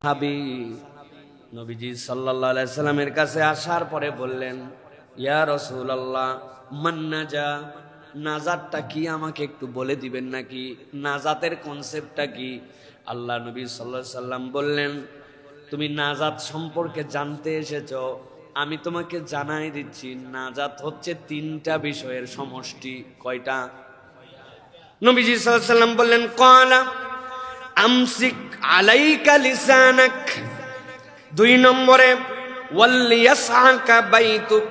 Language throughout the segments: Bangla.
সাহাবী নবীজি সাল্লাল্লাহু আলাইহি সাল্লামের কাছে আসার পরে বললেন, ইয়া রাসূলুল্লাহ মান নাজা, নাজাতটা কি আমাকে একটু বলে দিবেন নাকি? নাজাতের কনসেপ্টটা কি? আল্লাহ নবী সাল্লাল্লাহু আলাইহি সাল্লাম বললেন, তুমি নাজাত সম্পর্কে জানতে এসেছো, আমি তোমাকে জানাই দিচ্ছি, নাজাত হচ্ছে তিনটা বিষয়ের সমষ্টি। কয়টা? নবীজি সাল্লাল্লাহু আলাইহি সাল্লাম বললেন, ক্বালা আমসিক আলাইকা লিসানাক, দুই নম্বরে ওয়ালিয়াসআকা বাইতুক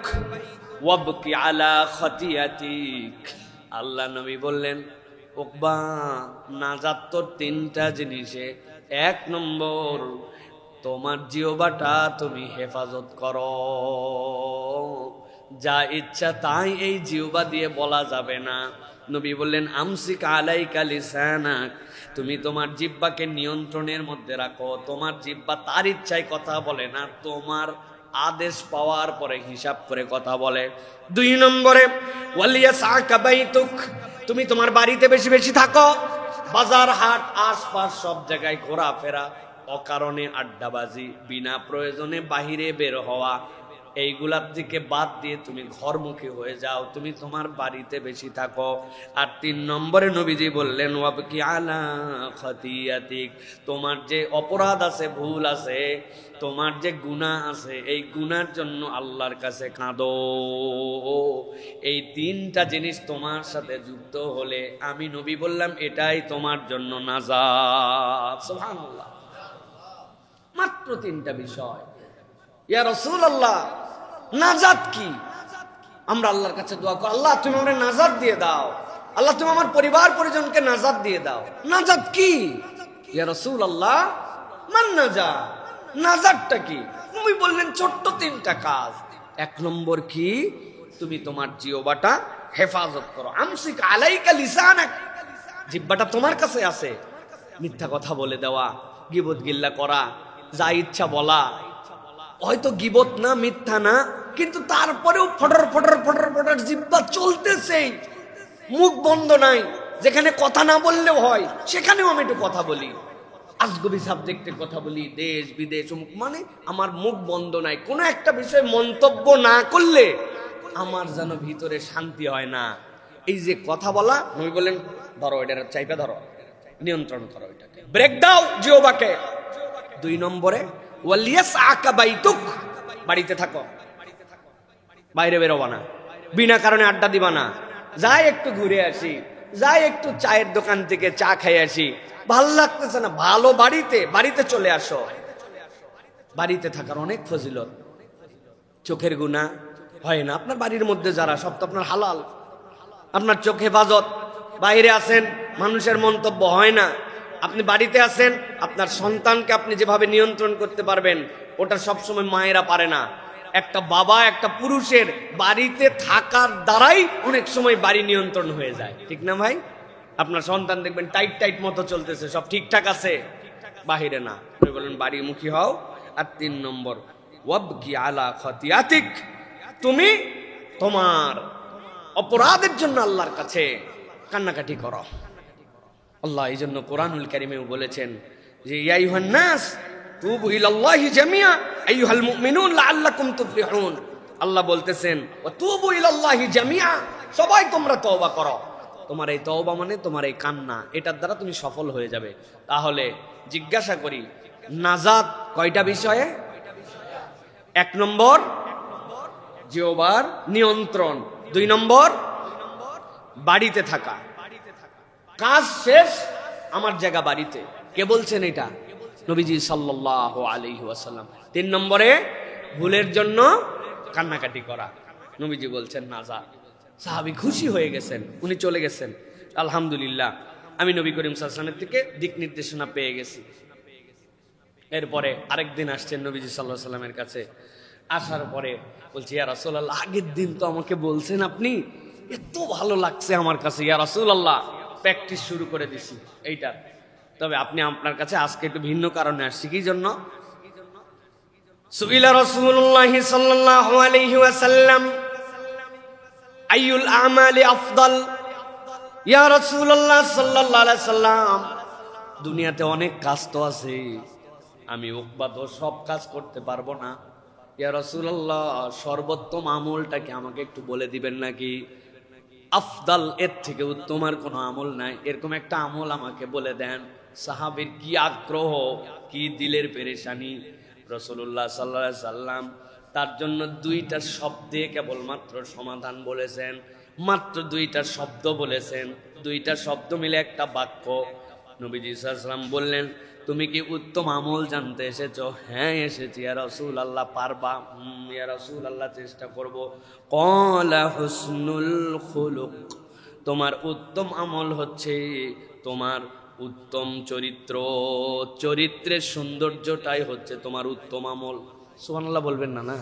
ওয়াবকি আলা খাতিয়াতিক। আল্লাহ নবী বললেন, উকবা নাজাত তো তিনটা জিনিসে, এক নম্বর তোমার জিহ্বাটা তুমি হেফাজত করো, যা ইচ্ছা তাই এই জিহ্বা দিয়ে বলা যাবে না। নবী বললেন, আমসিক আলাইকা লিসানাক, তুমি তোমার জিহ্বাকে নিয়ন্ত্রণের মধ্যে রাখো। তোমার জিহ্বা তার ইচ্ছায় কথা বলে না, তোমার আদেশ পাওয়ার পরে হিসাব করে কথা বলে। দুই নম্বরে ওয়ালিয়াসআকা বাইতুক, তুমি তোমার বাড়িতে বেশি বেশি থাকো, বাজার হাট আশপাশ সব জায়গায় ঘোরাফেরা, অকারণে আড্ডাবাজি, বিনা প্রয়োজনে বাহিরে বের হওয়া, এইগুলার দিকে বাদ দিয়ে তুমি ঘরমুখী হয়ে যাও, তুমি তোমার বাড়িতে বেশি থাকো। আর তিন নম্বরে নবীজি বললেন, ওয়াবকি আলা খাতিয়াতিক, তোমার যে অপরাধ আছে, ভুল আছে, তোমার যে গুনাহ আছে, এই গুনার জন্য আল্লাহর কাছে কাঁদো। এই তিনটা জিনিস তোমার সাথে যুক্ত হলে আমি নবী বললাম এটাই তোমার জন্য নাজাত। সুবহানাল্লাহ, মাত্র তিনটা বিষয়। ইয়া রাসূলুল্লাহ নাজাত কি? আমরা আল্লাহর কাছে দোয়া করি, আল্লাহ তুমি আমাকে নাজাত দিয়ে দাও, আল্লাহ তুমি আমার পরিবার পরিজনকে নাজাত দিয়ে দাও। নাজাত কি? ইয়া রাসূলুল্লাহ মান নাজা, নাজাতটা কি? তুমি বললেন ছোট্ট তিনটা কাজ। এক নম্বর কি? তুমি তোমার জিহ্বাটা হেফাজত করো। আমসিক আলাইকা লিসানাক, জিহ্বাটা তোমার কাছে আছে, মিথ্যা কথা বলে দেওয়া, গীবত গিল্লা করা, যা ইচ্ছা বলা, হয়তো গীবত না, মিথ্যা না, কিন্তু তারপরেও ফটর ফটর ফটর ফটর জিহ্বা চলতেছে, মুখ বন্ধ নাই। যেখানে কথা না বললেও হয় সেখানেও আমি একটু কথা বলি, আজগবি সাবজেক্টে কথা বলি, দেশ বিদেশ, মানে আমার মুখ বন্ধ নাই। কোনো একটা বিষয়ে মন্তব্য না করলে আমার যেন ভিতরে শান্তি হয় না। এই যে কথা বলা, নবী বলেন ধরো এটা, চাইপা ধরো, নিয়ন্ত্রণ করো, এটাকে ব্রেক দাও জিহ্বাকে। দুই নম্বরে ওয়ালিয়াসআকা বাইতুক, বাড়িতে থাকো, বাইরে বেরোবা না, বিনা কারণে আড্ডা দিবা না, যাই একটু ঘুরে আসি, যাই একটু চায়ের দোকান থেকে চা খাই আসি, ভাল লাগতেছে না, ভালো বাড়িতে চলে আসো। বাড়িতে থাকার অনেক ফজিলত, চোখের গুনাহ হয় না। আপনার বাড়ির মধ্যে যারা, সব তো আপনার হালাল, আপনার চোখ হেফাজত। বাইরে আছেন, মানুষের মন্তব্য হয় না। আপনি বাড়িতে আছেন, আপনার সন্তানকে আপনি যেভাবে নিয়ন্ত্রণ করতে পারবেন, ওটা সবসময় মায়েরা পারে না। একটা বাবা, একটা পুরুষের বাড়িতে থাকার দ্বারাই অনেক সময় বাড়ি নিয়ন্ত্রণ হয়ে যায়, ঠিক না ভাই? আপনার সন্তান দেখবেন টাইট টাইট মতো চলতেছে, সব ঠিকঠাক আছে, বাহিরে না। আপনি বলেন বাড়িমুখী হও। আর তিন নম্বর ওয়াবকি আলা খাতিয়াতিক, তুমি তোমার অপরাধের জন্য আল্লাহর কাছে কান্নাকাটি করো। আল্লাহ এই জন্য কোরআনুল কারীমেও বলেছেন যে ইয়া আইয়ুহান নাস তুবু ইলাল্লাহি জামিআ আইয়ুহাল মুমিনুন লাআল্লাকুম তুফলিহুন। আল্লাহ বলতেছেন ওয়া তুবু ইলাল্লাহি জামিআ, সবাই তোমরা তওবা করো। তোমার এই তওবা মানে তোমার এই কান্না, এটার দ্বারা তুমি সফল হয়ে যাবে। তাহলে জিজ্ঞাসা করি, নাজাত কয়টা বিষয়ে? এক নম্বর জিহ্বার নিয়ন্ত্রণ, দুই নম্বর বাড়িতে থাকা, কাজ শেষ আমার জায়গা বাড়িতে। কে বলছেন এটা? নবীজি সাল্লাল্লাহু আলাইহি ওয়াসাল্লাম। তিন নম্বরে ভুলের জন্য কান্নাকাটি করা, নবীজি বলছেন নাজাত। সাহাবী খুশি হয়ে গেছেন, উনি চলে গেছেন, আলহামদুলিল্লাহ আমি নবী করিম সাল্লাল্লাহু আলাইহি ওয়াসাল্লামের থেকে দিক নির্দেশনা পেয়ে গেছি। এরপরে আরেকদিন আসছেন নবীজি সাল্লাল্লাহু আলাইহি ওয়াসাল্লামের কাছে। আসার পরে বলছি, ইয়া রাসূলুল্লাহ আগের দিন তো আমাকে বলছেন আপনি, এত ভালো লাগছে আমার কাছে, ইয়া রাসূলুল্লাহ প্র্যাকটিস শুরু করে দিছি এইটার। তবে আপনি আপনার কাছে আজকে একটু ভিন্ন কারণে আসছি। কি জন্য? সুইলা রাসূলুল্লাহ সাল্লাল্লাহু আলাইহি ওয়াসাল্লাম আইয়ুল আমালি আফদাল, ইয়া রাসূলুল্লাহ সাল্লাল্লাহু আলাইহি সাল্লাম দুনিয়াতে অনেক কাজ তো আছে, আমি উকবা তো সব কাজ করতে পারবো না, ইয়া রাসূলুল্লাহ সর্বোত্তম আমলটা কি আমাকে একটু বলে দিবেন নাকি? আফদাল, এর থেকে উত্তম আর কোনো আমল নাই, এরকম একটা আমল আমাকে বলে দেন। সাহাবীর কি আগ্রহ, কি দিলের পেরেশানি! রাসূলুল্লাহ সাল্লাল্লাহু আলাইহি সাল্লাম তার জন্য দুইটা শব্দে কেবলমাত্র সমাধান বলেছেন, মাত্র দুইটা শব্দ বলেছেন, দুইটা শব্দ মিলে একটা বাক্য। নবীজি সাল্লাল্লাহু আলাইহি সাল্লাম বললেন, তুমি কি উত্তম আমল জানতে এসেছো? হ্যাঁ এসেছি ইয়া রাসূলুল্লাহ। পারবা? ইয়া রাসূলুল্লাহ চেষ্টা করব। ক্বালা হুসনুল খুলুক, তোমার উত্তম আমল হচ্ছে তোমার উত্তম চরিত্র, চরিত্রের সৌন্দর্যটাই হচ্ছে তোমার উত্তম আমল। সুবহানাল্লাহ বলবেন না? না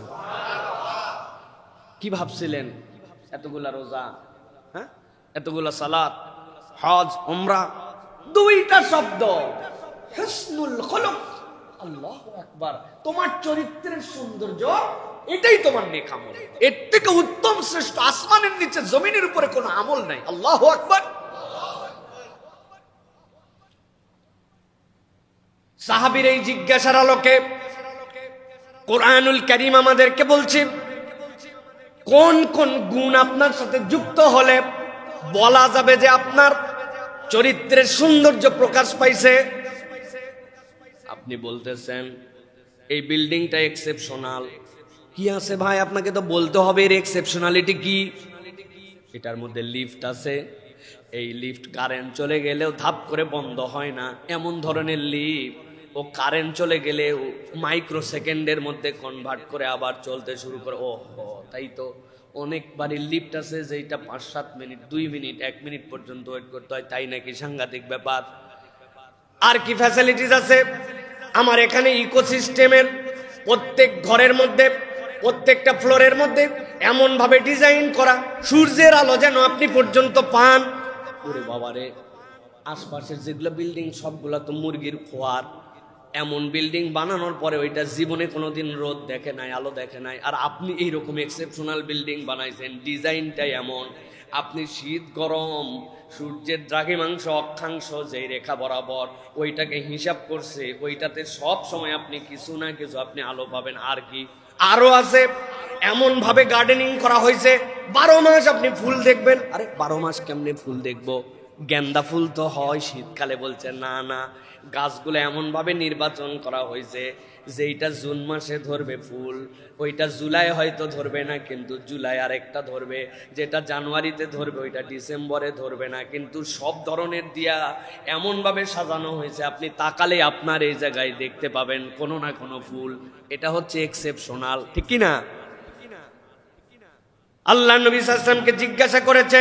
কি ভাবছিলেন এতগুলা রোজা, হ্যাঁ এতগুলা সালাত, হজ, উমরা, দুইটা শব্দ হুসনুল খুলুক, আল্লাহু আকবার, তোমার চরিত্রের সৌন্দর্য, এটাই তোমার নেক আমল। এর থেকে উত্তম শ্রেষ্ঠ আসমানের নিচে জমিনের উপরে কোনো আমল নাই। আল্লাহু আকবার। সাহাবীর এই জিজ্ঞাসার আলোকে কোরআনুল কারীম আমাদেরকে বলছে কোন কোন গুণ আপনার সাথে যুক্ত হলে বলা যাবে যে আপনার চরিত্রের সৌন্দর্য প্রকাশ পাইছে। আপনি বলতেছেন এই বিল্ডিংটা এক্সেপশনাল, কি আছে ভাই? আপনাকে তো বলতে হবে এর এক্সেপশনালিটি কি। এটার মধ্যে লিফট আছে, এই লিফট কারেন্ট চলে গেলেও ধাপ করে বন্ধ হয় না, এমন ধরনের লিফট। ও কারেন্ট চলে গেলেও মাইক্রো সেকেন্ডের মধ্যে কনভার্ট করে আবার চলতে শুরু করে। ও তাই তো অনেক বাড়ির লিফট আছে যেটা 5-7 মিনিট, 2 মিনিট, 1 মিনিট পর্যন্ত ওয়েট করতে হয়, তাই নাকি? সাংঘাতিক ব্যাপার। আর কি ফ্যাসিলিটিস আছে আমার এখানে? ইকোসিস্টেমের প্রত্যেক ঘরের মধ্যে, প্রত্যেকটা ফ্লোরের মধ্যে এমন ভাবে ডিজাইন করা সূর্যের আলো যেন আপনি পর্যন্ত পান। ওরে বাবারে, আশপাশের যেগুলো বিল্ডিং সবগুলা তো মুরগির খোয়ার। এমন বিল্ডিং বানানোর পরে ওইটা জীবনে কোনোদিন রোদ দেখে নাই, আলো দেখে নাই, আর আপনি এইরকম এক্সেপশনাল বিল্ডিং বানাইছেন, ডিজাইনটাই এমন। আপনি শীত গরম সূর্যের দ্রাঘিমাংশ অক্ষাংশ যেই রেখা বরাবর ওইটাকে হিসাব করছে, ওইটাতে সব সময় আপনি কিছু না কিছু আপনি আলো পাবেন। আর কি আরো আছে, এমন ভাবে গার্ডেনিং করা হয়েছে 12 মাস আপনি ফুল দেখবেন। আরে 12 মাস কেমনে ফুল দেখবো? গেন্দা ফুল তো হয় শীতকালে, বলছে না না, গাছগুলো এমন ভাবে নির্বাচন করা হয়েছে যেইটা জুন মাসে ধরবে ফুল ওইটা জুলাই হয়তো ধরবে না, কিন্তু জুলাই আরেকটা ধরবে, যেটা জানুয়ারিতে ধরবে ওইটা ডিসেম্বরে ধরবে না, কিন্তু সব ধরনের দিয়া এমন ভাবে সাজানো হয়েছে আপনি তাকালে আপনার এই জায়গায় দেখতে পাবেন কোনো না কোনো ফুল। এটা হচ্ছে এক্সেপশনাল, ঠিক কি না? আল্লাহ নবী সাল্লাল্লাহু আলাইহি ওয়াসাল্লামকে জিজ্ঞাসা করেছে,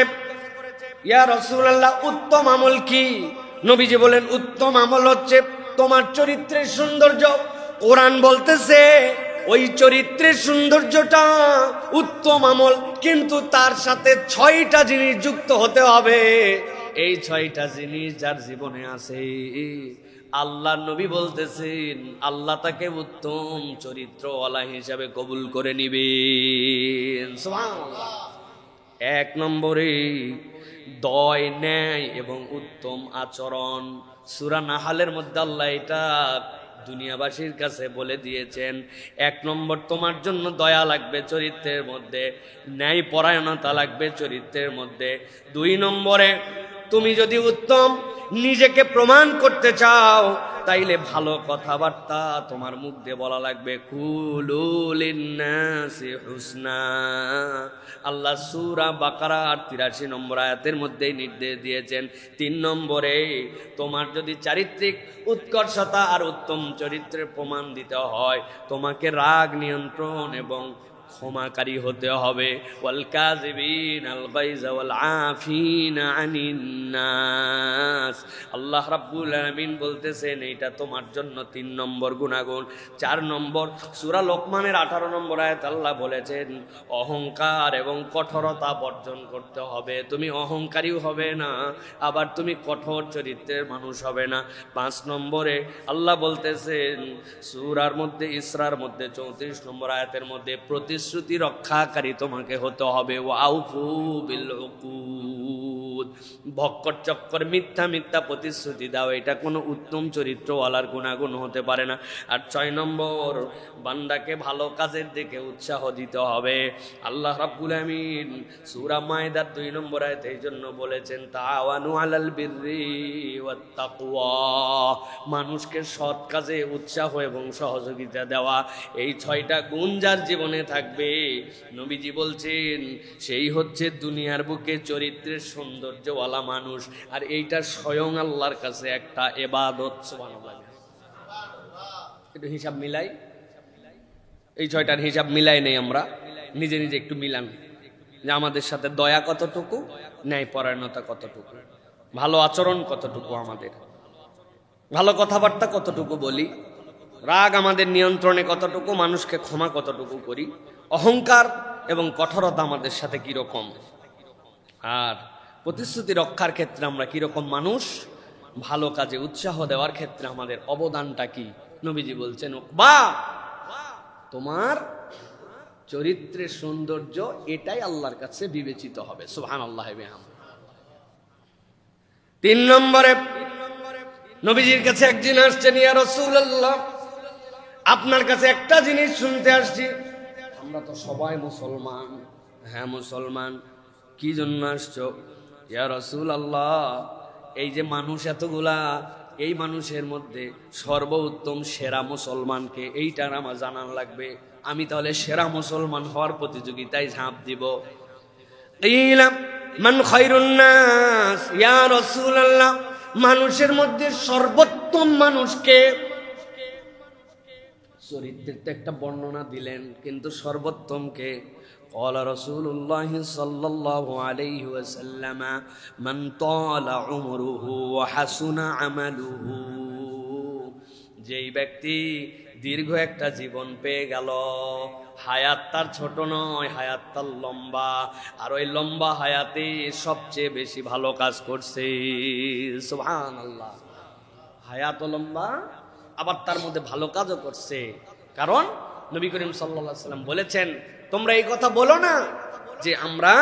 ইয়া রাসূলুল্লাহ উত্তম আমল কি? নবীজি বলেন উত্তম আমল হচ্ছে তোমার চরিত্রের সৌন্দর্য। কোরআন বলতেছে ওই চরিত্রের সৌন্দর্যটা উত্তম আমল, কিন্তু তার সাথে 6টা জিনিস যুক্ত হতে হবে। এই 6টা জিনিস যার জীবনে আছে আল্লাহ নবী বলতেছেন আল্লাহ তাকে উত্তম চরিত্রওয়ালা হিসাবে কবুল করে নিবেন। সুবহানাল্লাহ। 1 নম্বরে দয়, ন্যায় এবং উত্তম আচরণ। সূরা নাহালের মধ্যে আল্লাহ এটা দুনিয়াবাসীর কাছে বলে দিয়েছেন। 1 নম্বর তোমার জন্য দয়া লাগবে চরিত্রের মধ্যে, ন্যায় পরায়ণতা লাগবে চরিত্রের মধ্যে। 2 নম্বরে তুমি যদি উত্তম নিজেকে প্রমাণ করতে চাও তাইলে ভালো কথাবার্তা তোমার মুখ দিয়ে বলা লাগবে। কুলু লিন্নাসি হুসনা, আল্লাহ সূরা বাকারা 83 নম্বর আয়াতের মধ্যেই নির্দেশ দিয়েছেন। 3 নম্বরে তোমার যদি চারিত্রিক উৎকর্ষতা আর উত্তম চরিত্রের প্রমাণ দিতে হয় তোমাকে রাগ নিয়ন্ত্রণ এবং ক্ষমাকারী হতে হবে। ওয়াল কাযিবিনাল গায়যা ওয়াল আফিনা আনিন নাস, আল্লাহ রাব্বুল আলামিন বলতেছেন এটা তোমার জন্য 3 নম্বর গুনাহগুণ। 4 নম্বর সূরা লোকমানের 18 নম্বর আয়াত আল্লাহ বলেছেন অহংকার এবং কঠোরতা বর্জন করতে হবে। তুমি অহংকারীও হবে না, আবার তুমি কঠোর চরিত্রের মানুষ হবে না। 5 নম্বরে আল্লাহ বলতেছেন সূরার মধ্যে ইসরার মধ্যে 34 নম্বর আয়াতের মধ্যে প্রতিশ্রুতি রক্ষাকারী তোমাকে হতে হবে। ওয়াউফু বিল উকুদ, সুদ, ভক্কর চক্কর, মিথ্যা মিথ্যা প্রতিশ্রুতি দাও, এটা কোনো উত্তম চরিত্রওয়ালার গুণাগুণ হতে পারে না। আর 6 নম্বর, বান্দাকে ভালো কাজের দিকে উৎসাহ দিতে হবে। আল্লাহ রাব্বুল আমিন সূরা মায়দার 2 নম্বর আয়াতে এই জন্য বলেছেন তাআওয়ানু আলাল বিররি ওয়াত তাকওয়া, মানুষকে সৎ কাজে উৎসাহ এবং সহযোগিতা দেওয়া। এই 6টা গুণ যার জীবনে থাকবে, নবীজি বলছেন সেই হচ্ছে দুনিয়ার বুকে চরিত্রের সৌন্দর্যওয়ালা মানুষ। আর এইটা স্বয়ং আল্লাহর কাছে একটা ইবাদত। সুবহানাল্লাহ। একটু হিসাব মিলাই, এই 6টার হিসাব মিলাই নেই আমরা, নিজে নিজে একটু মিলান যে আমাদের সাথে দয়া কতটুকু, ন্যায়পরায়ণতা কতটুকু, ভালো আচরণ কতটুকু, আমাদের ভালো কথাবার্তা কতটুকু বলি, রাগ আমাদের নিয়ন্ত্রণে কতটুকু, মানুষকে ক্ষমা কতটুকু করি, অহংকার এবং কঠোরতা আমাদের সাথে কিরকম, আর প্রতিশ্রুতি রক্ষার ক্ষেত্রে আমরা কিরকম মানুষ, ভালো কাজে উৎসাহ দেওয়ার ক্ষেত্রে আমাদের অবদানটা কি। নবীজি বলছেন বা তোমার চরিত্রের সৌন্দর্য এটাই আল্লাহর কাছে বিবেচিত হবে। সুবহানাল্লাহ। 3 নম্বরে নবীজির কাছে একজন আসছেন, ইয়া রাসূলুল্লাহ আপনার কাছে একটা জিনিস শুনতে আসছি। আমরা তো সবাই মুসলমান। হ্যাঁ মুসলমান। কি জন্য আসছো? ইয়া রাসূলুল্লাহ এই যে মানুষ এতগুলা, এই মানুষের মধ্যে সর্বোত্তম সেরা মুসলমানকে, এইটার আমার জানার লাগবে। আমি তাহলে সেরা মুসলমান হওয়ার প্রতিযোগিতায় ঝাঁপ দিব। কিলা মান খায়রুন নাস ইয়া রাসূলুল্লাহ, মানুষের মধ্যে সর্বোত্তম মানুষকে, চরিত্রের তো একটা বর্ণনা দিলেন, কিন্তু সর্বোত্তমকে قال رسول الله صلى الله عليه وسلم من طال عمره وحسن عمله, যেই ব্যক্তি দীর্ঘ একটা জীবন পেয়ে গেল, হায়াত তার ছোট নয়, হায়াত তার লম্বা, আর ওই লম্বা হায়াতে সবচেয়ে বেশি ভালো কাজ করছে। সুবহানাল্লাহ। হায়াত লম্বা, আবার তার মধ্যে ভালো কাজও করছে। কারণ নবী করিম সাল্লাল্লাহু আলাইহি ওয়াসাল্লাম বলেছেন তোমরা এই কথা বলো না যে আমরা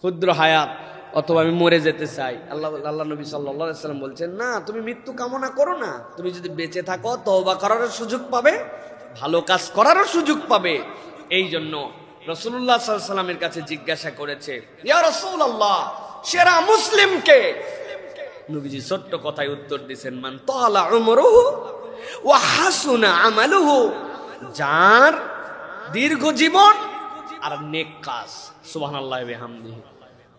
ক্ষুদ্র হায়াত অথবা আমি মরে যেতে চাই। আল্লাহ নবী সাল্লাল্লাহু আলাইহি ওয়াসাল্লাম বলছেন না, তুমি মৃত্যু কামনা করো না, তুমি যদি বেঁচে থাকো তওবা করারও সুযোগ পাবে, ভালো কাজ করারও সুযোগ পাবে। এই জন্য রাসূলুল্লাহ সাল্লাল্লাহু আলাইহি ওয়াসাল্লামের কাছে জিজ্ঞাসা করেছে, ইয়া রাসূলুল্লাহ সেরা মুসলিম কে? নবীজি ছোট্ট কথায় উত্তর দিয়েছেন, মান তালা উমরুহু ওয়া হাসুনা আমালুহু, যার দীর্ঘ জীবন আর নেক কাজ। সুবহানাল্লাহি ওয়া বিহামদিহি।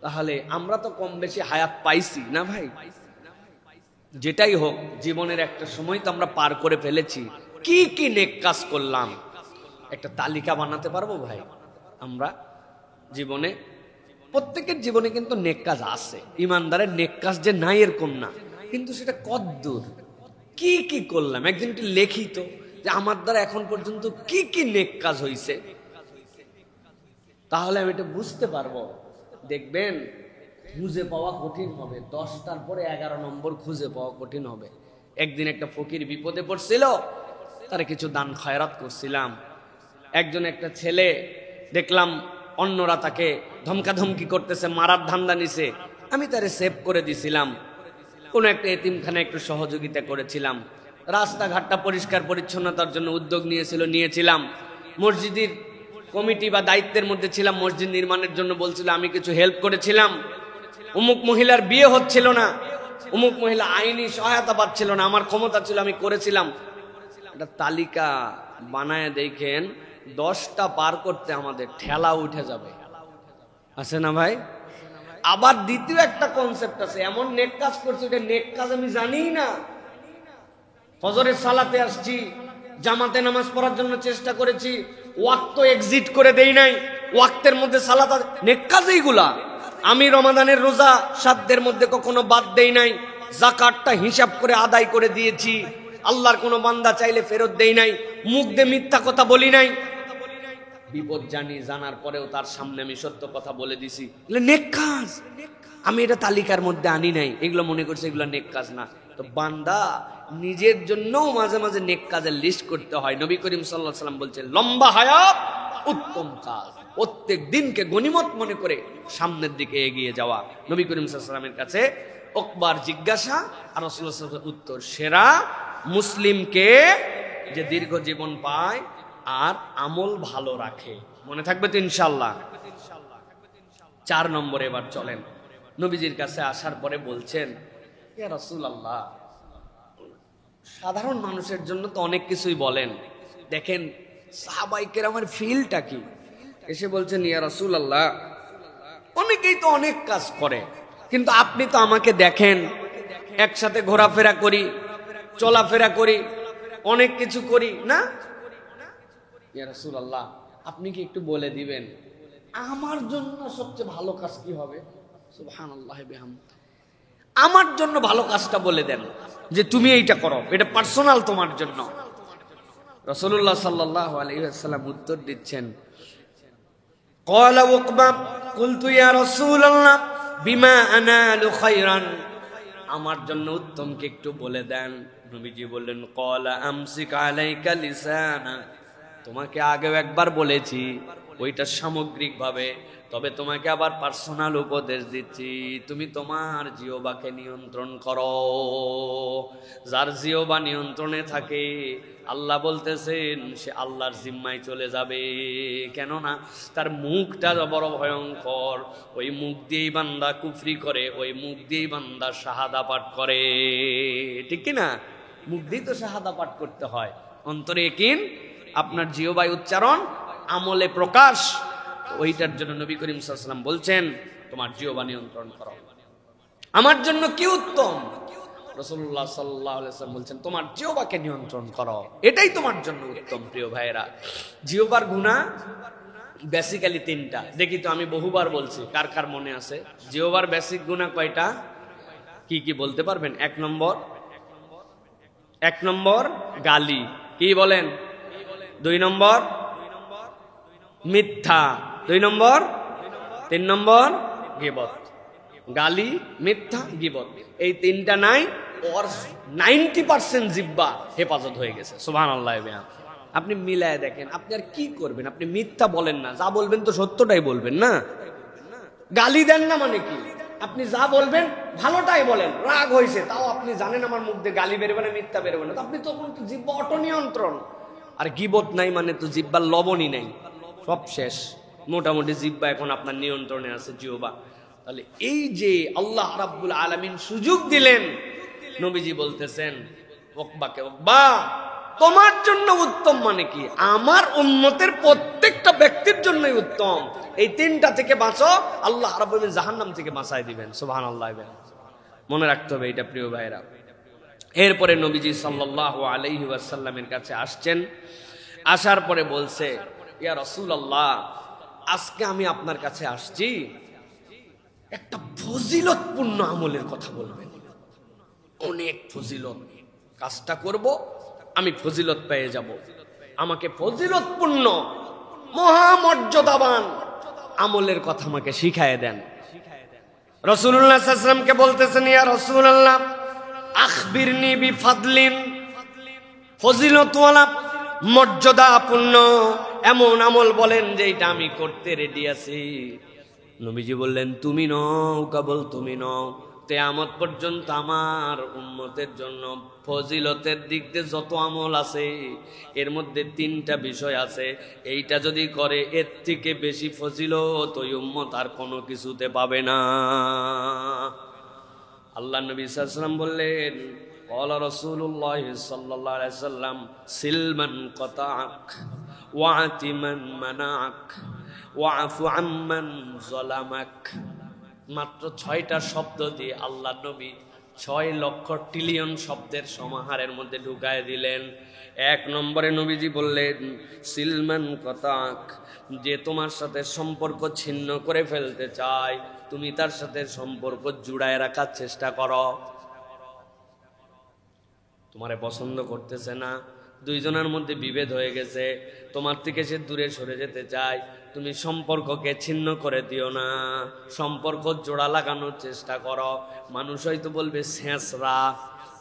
তাহলে আমরা তো কম বেশি হায়াত পাইছি না ভাই? যেটাই হোক জীবনের একটা সময় তো আমরা পার করে ফেলেছি, কি কি নেক কাজ করলাম একটা তালিকা বানাতে পারবো ভাই? আমরা জীবনে, প্রত্যেকের জীবনে কিন্তু নেক কাজ আছে, ইমানদারের নেক কাজ যে নাই এরকম না, কিন্তু সেটা কদ্দূর, কি কি করলাম একদিন একটু লেখি তো, যে আমার দ্বারা এখন পর্যন্ত কি কি নেক কাজ হয়েছে, তাহলে আমি এটা বুঝতে পারবো। দেখবেন খুঁজে পাওয়া কঠিন হবে, 10টার পরে 11 নম্বর খুঁজে পাওয়া কঠিন হবে। একদিন একটা ফকির বিপদে পড়ছিল, তারে কিছু দান খয়রাত করছিলাম। একজন একটা ছেলে দেখলাম অন্যরা তাকে ধমকাধমকি করতেছে, মারার ধান্দা নিছে, আমি তারে সেভ করে দিছিলাম। কোন একটা এতিমখানে একটু সহযোগিতা করেছিলাম। রাস্তাঘাটটা পরিষ্কার পরিচ্ছন্নতার জন্য উদ্যোগ নিয়েছিলাম। মসজিদের কমিটি বা দায়িত্বের মধ্যে ছিলাম, মসজিদ নির্মাণের জন্য বলছিল, আমি কিছু হেল্প করেছিলাম। অমুক মহিলার বিয়ে হচ্ছিল না, অমুক মহিলা আইনি সহায়তা পাচ্ছিল না, আমার ক্ষমতা ছিল, আমি করেছিলাম। একটা তালিকা বানায় দেখেন 10টা পার করতে আমাদের ঠেলা উঠে যাবে, আছে না ভাই? আবার দ্বিতীয় একটা কনসেপ্ট আছে, এমন নেক কাজ করছে, এটা নেক কাজ আমি জানি না। ফজরের সালাতে আসছি, জামাতে নামাজ পড়ার জন্য চেষ্টা করেছি, ওয়াক্ত এক্সিট করে দেই নাই, ওয়াক্তের মধ্যে সালাত, নেক কাজ এইগুলা। আমি রমাদানের রোজা সাধ্যের মধ্যে কখনো বাদ দেই নাই, যাকাতটা হিসাব করে আদায় করে দিয়েছি, আল্লাহর কোনো বান্দা চাইলে ফেরত দেই নাই, মুখ দিয়ে মিথ্যা কথা বলি নাই। বিপদ জানার পরেও তার সামনে আমি সত্য কথা বলে দিছি, নেক কাজ। আমি এটা তালিকার মধ্যে আনি নাই, এগুলো মনে করছে এগুলো নেক কাজ না। তো বান্দা নিজের জন্যও মাঝে মাঝে নেক কাজের লিস্ট করতে হয়। নবী করিম সাল্লাল্লাহু আলাইহি ওয়াসাল্লাম বলছেন, লম্বা হায়াত উত্তম কাজ। প্রত্যেক দিনকে গনিমত মনে করে সামনের দিকে এগিয়ে যাওয়া। নবী করিম সাল্লাল্লাহু আলাইহি ওয়াসাল্লামের কাছে উকবার জিজ্ঞাসা আর রাসূলুল্লাহ সাল্লাল্লাহু আলাইহি ওয়াসাল্লামের উত্তর। সেরা মুসলিমকে যে দীর্ঘ জীবন পায় আর আমল ভালো রাখে। মনে থাকবে তো ইনশাআল্লাহ। 4 নম্বরে এবার চলেন। নবীজির কাছে আসার পরে বলছেন, ইয়া রাসূলুল্লাহ, সাধারণ মানুষের জন্য তো অনেক কিছুই বলেন, দেখেন সাহাবায়ে কেরামের ফিলটা কি। এসে বলছেন, ইয়া রাসূলুল্লাহ, অনেকেই তো অনেক কাজ করে, কিন্তু আপনি তো আমাকে দেখেন, একসাথে ঘোরাফেরা করি, চলাফেরা করি, অনেক কিছু করি না। ইয়া রাসূলুল্লাহ, আপনি কি একটু বলে দিবেন আমার জন্য সবচেয়ে ভালো কাজ কি হবে? সুবহানাল্লাহ বিহামদিহি। আমার জন্য ভালো কাজটা বলে দেন, যে তুমি এইটা করো, এটা পার্সোনাল তোমার জন্য। রাসূলুল্লাহ সাল্লাল্লাহু আলাইহি ওয়াসাল্লাম উত্তর দিচ্ছেন, ক্বালা উকবা কুলতু ইয়া রাসূলুল্লাহ বিমা আনালু খায়রান। আমার জন্য উত্তম কি একটু বলে দেন। নবীজি বললেন, ক্বালা আমসিক আলাইকা লিসানা। তোমাকে আগেও একবার বলেছি, ওইটা সামগ্রিক ভাবে, তবে তোমাকে আবার পার্সোনাল উপদেশ দিচ্ছি, তুমি তোমার জিহ্বাকে নিয়ন্ত্রণ করো। যার জিহ্বা নিয়ন্ত্রণে থাকে, আল্লাহ বলতেছেন সে আল্লাহর জিম্মায় চলে যাবে। কেননা তার মুখটা বড় ভয়ঙ্কর। ওই মুখ দিয়েই বান্দা কুফরি করে, ওই মুখ দিয়েই বান্দা শাহাদা পাঠ করে। ঠিক কি না? মুখ দিয়ে তো শাহাদা পাঠ করতে হয়, অন্তরে ইয়াকিন, আপনার জিহ্বায় উচ্চারণ, আমলে প্রকাশ। ওইটার জন্য নবী করিম সাল্লাল্লাহু আলাইহি ওয়াসাল্লাম বলছেন, তোমার জিহ্বা নিয়ন্ত্রণ করো। আমার জন্য কি উত্তম? রাসূলুল্লাহ সাল্লাল্লাহু আলাইহি ওয়াসাল্লাম বলছেন, তোমার জিহ্বাকে নিয়ন্ত্রণ করো, এটাই তোমার জন্য উত্তম। প্রিয় ভাইয়েরা, জিহ্বার গুনাহ বেসিক্যালি 3টা। দেখি তো, আমি বহুবার বলছি, কার কার মনে আছে? জিহ্বার বেসিক গুনাহ কয়টা? কি কি বলতে পারবেন? 1 নম্বর গালি, কি বলেন? 2 নম্বর মিথ্যা, 2 নম্বর, 3 নম্বর গীবত। গালি, মিথ্যা, গীবত, এই 3টা নাই, ওর 90% জিহ্বা হেফাজত হয়ে গেছে। সুবহানাল্লাহ। আপনি মিলায় দেখেন, আপনি আর কি করবেন? আপনি মিথ্যা বলেন না, যা বলবেন তো সত্যটাই বলবেন না। গালি দেন না মানে কি? আপনি যা বলবেন ভালোটাই বলেন। রাগ হয়েছে, তাও আপনি জানেন আমার মুখ দিয়ে গালি বেরোবে না, মিথ্যা বেরোবে না, তো আপনি তখন তো জিহ্বা অটো নিয়ন্ত্রণ। আর গীবত নাই মানে তো জিহ্বার লবণই নাই, সব শেষ। মোটামুটি জিহ্বা এখন আপনার নিয়ন্ত্রণে আছে, জিহ্বা। তাহলে এই যে আল্লাহ রাব্বুল আলামিন সুযোগ দিলেন, নবীজি বলতেছেন উকবাকে, উকবা, তোমার জন্য উত্তম মানে কি? আমার উম্মতের প্রত্যেকটা ব্যক্তির জন্যই উত্তম। এই 3টা থেকে বাঁচো, আল্লাহ রাব্বুল আলামিন জাহান্নাম থেকে বাঁচায় দিবেন। সুবহানাল্লাহ। মনে রাখতে হবে এটা, প্রিয় ভাইরা। এরপরে নবীজি সাল্লাল্লাহু আলাইহি ওয়াসাল্লামের কাছে আসছেন। আসার পরে বলছে, ইয়া রাসূলুল্লাহ, আজকে আমি আপনার কাছে আসছি, একটা ফজিলতপূর্ণ আমলের কথা বলবেন। অনেক ফজিলত, কাজটা করব, আমি ফজিলত পেয়ে যাব। আমাকে ফজিলতপূর্ণ মহামর্যাদাবান আমলের কথা আমাকে শিখায় দেন। রাসূলুল্লাহ সাল্লাল্লাহু আলাইহি ওয়াসাল্লামকে বলতেছেন, ইয়া রাসূলুল্লাহ, আখবিরনি বিফাদলিন, ফজিলতওয়ালা মর্যাদাপূর্ণ এমন আমল বলেন যেটা আমি করতে রেডি আছি। নবীজি বললেন, তুমি নও, কেবল তুমি নও, কিয়ামত পর্যন্ত আমার উম্মতের জন্য ফজিলতের দিক দিয়ে যত আমল আছে, এর মধ্যে 3টা বিষয় আছে, এইটা যদি করে এর থেকে বেশি ফজিলত ওই উম্মত আর কোনো কিছুতে পাবে না। আল্লাহ নবী সাল্লাল্লাহু আলাইহি ওয়াসাল্লাম বললেন, ক্বালা রাসূলুল্লাহ সাল্লাল্লাহু আলাইহি ওয়াসাল্লাম, সিলমান কাতাআক ওয়া আতিমান মানাআক ওয়া আফু আম্মান যালামাক। মাত্র 6টা শব্দ দিয়ে আল্লাহ নবী 6 লক্ষ ট্রিলিয়ন শব্দের সমাহারের মধ্যে ঢুকায় দিলেন। 1 নম্বরে নবীজি বললেন, সিলমান কাতাআক, যে তোমার সাথে সম্পর্ক ছিন্ন করে ফেলতে চায়, তুমি তার সাথে সম্পর্ক জুড়ায় রাখার চেষ্টা করো। তোমারে পছন্দ করতেছে না, 2 জনের মধ্যে বিভেদ হয়ে গেছে, তোমার থেকে সে দূরে সরে যেতে চায়, তুমি সম্পর্ককে ছিন্ন করে দিও না, সম্পর্ক জোড়া লাগানোর চেষ্টা করো। মানুষ হয়তো বলবে ছেঁচড়া,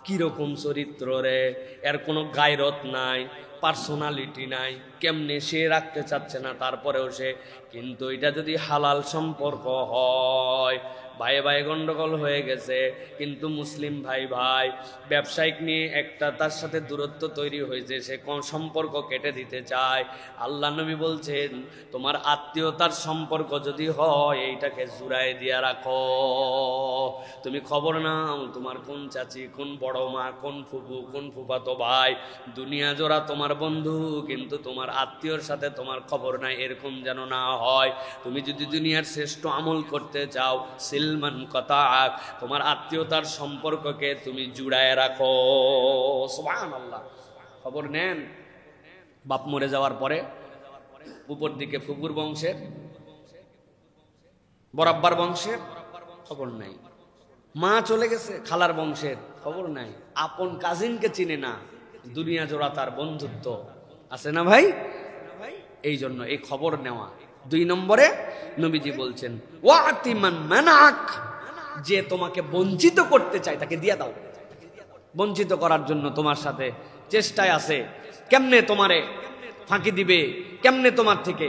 কিরকম চরিত্র রে, এর কোনো গায়রত নাই, পার্সোনালিটি নাই, কেমনে সে রাখতে চাচ্ছে না, তারপরেও সে। কিন্তু এটা যদি হালাল সম্পর্ক হয়, ভাই ভাই গন্ডগোল হয়ে গেছে, কিন্তু মুসলিম ভাই ভাই ব্যবসায়িক নিয়ে একটা তার সাথে দূরত্ব তৈরি হয়েছে, সে কোন সম্পর্ক কেটে দিতে চায়, আল্লাহ নবী বলছেন তোমার আত্মীয়তার সম্পর্ক যদি হয় এইটাকে জুড়াই দিয়া রাখো। তুমি খবর নাও তোমার কোন চাচি, কোন বড় মা, কোন ফুফু, কোন ফুফাতো ভাই দুনিয়া জোড়া তোমার বন্ধু, কিন্তু তোমার আত্মীয়র সাথে তোমার খবর নাই, এরকম যেন না হয়। তুমি যদি দুনিয়ার শ্রেষ্ঠ আমল করতে চাও, সিলমান কতাক, তোমার আত্মীয়তার সম্পর্ককে তুমি জুড়ায় রাখো। সুবহানাল্লাহ। খবর নেন, বাপ মরে যাওয়ার পরে উপর দিকে ফুফুর বংশের, বরাব্বার বংশের খবর নাই, মা চলে গেছে খালার বংশের খবর নাই, আপন কাজিনকে চিনে না, দুনিয়া জোড়া তার বন্ধুত্ব আছে না ভাই? এই জন্য এই খবর নেওয়া। 2 নম্বরে নবীজি বলছেন ওয়াতিমান মানাক, যে তোমাকে বঞ্চিত করতে চায় তাকে দিয়ে দাও। বঞ্চিত করার জন্য তোমার সাথে চেষ্টায় আছে, কেমনে তোমারে ফাঁকি দিবে, কেমনে তোমার থেকে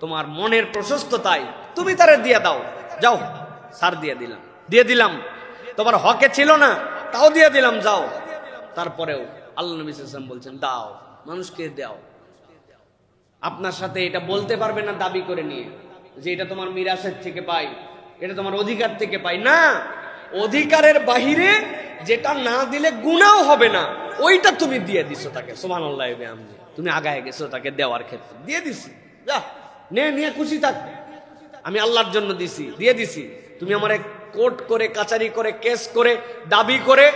তোমার মনের প্রশস্ততায় তুমি তারে দিয়ে দাও। যাও, সার দিয়ে দিলাম, তোমার হকে ছিল না তাও দিয়ে দিলাম, যাও। তারপরেও আল্লাহ নবী সাল্লাল্লাহু আলাইহি ওয়াসাল্লাম বলছেন দাও, মানুষকে দাও। আপনার সাথে এটা বলতে পারবে না দাবি করে নিয়ে যে এটা তোমার মিরাসের থেকে পাই, এটা তোমার অধিকার থেকে পাই না। অধিকারের বাহিরে যেটা না দিলে গুনাহ হবে না, ওইটা তুমি দিয়ে দিছো তাকে। সুবহানাল্লাহ। তুমি আগায় গেছো তাকে দেওয়ার ক্ষেত্রে, দিয়ে দিছি, যা নিয়ে খুশি থাক, আমি আল্লাহর জন্য দিছি, দিয়ে দিছি। তুমি আমারে কোর্ট করে, কাচারি করে, কেস করে, দাবি করে,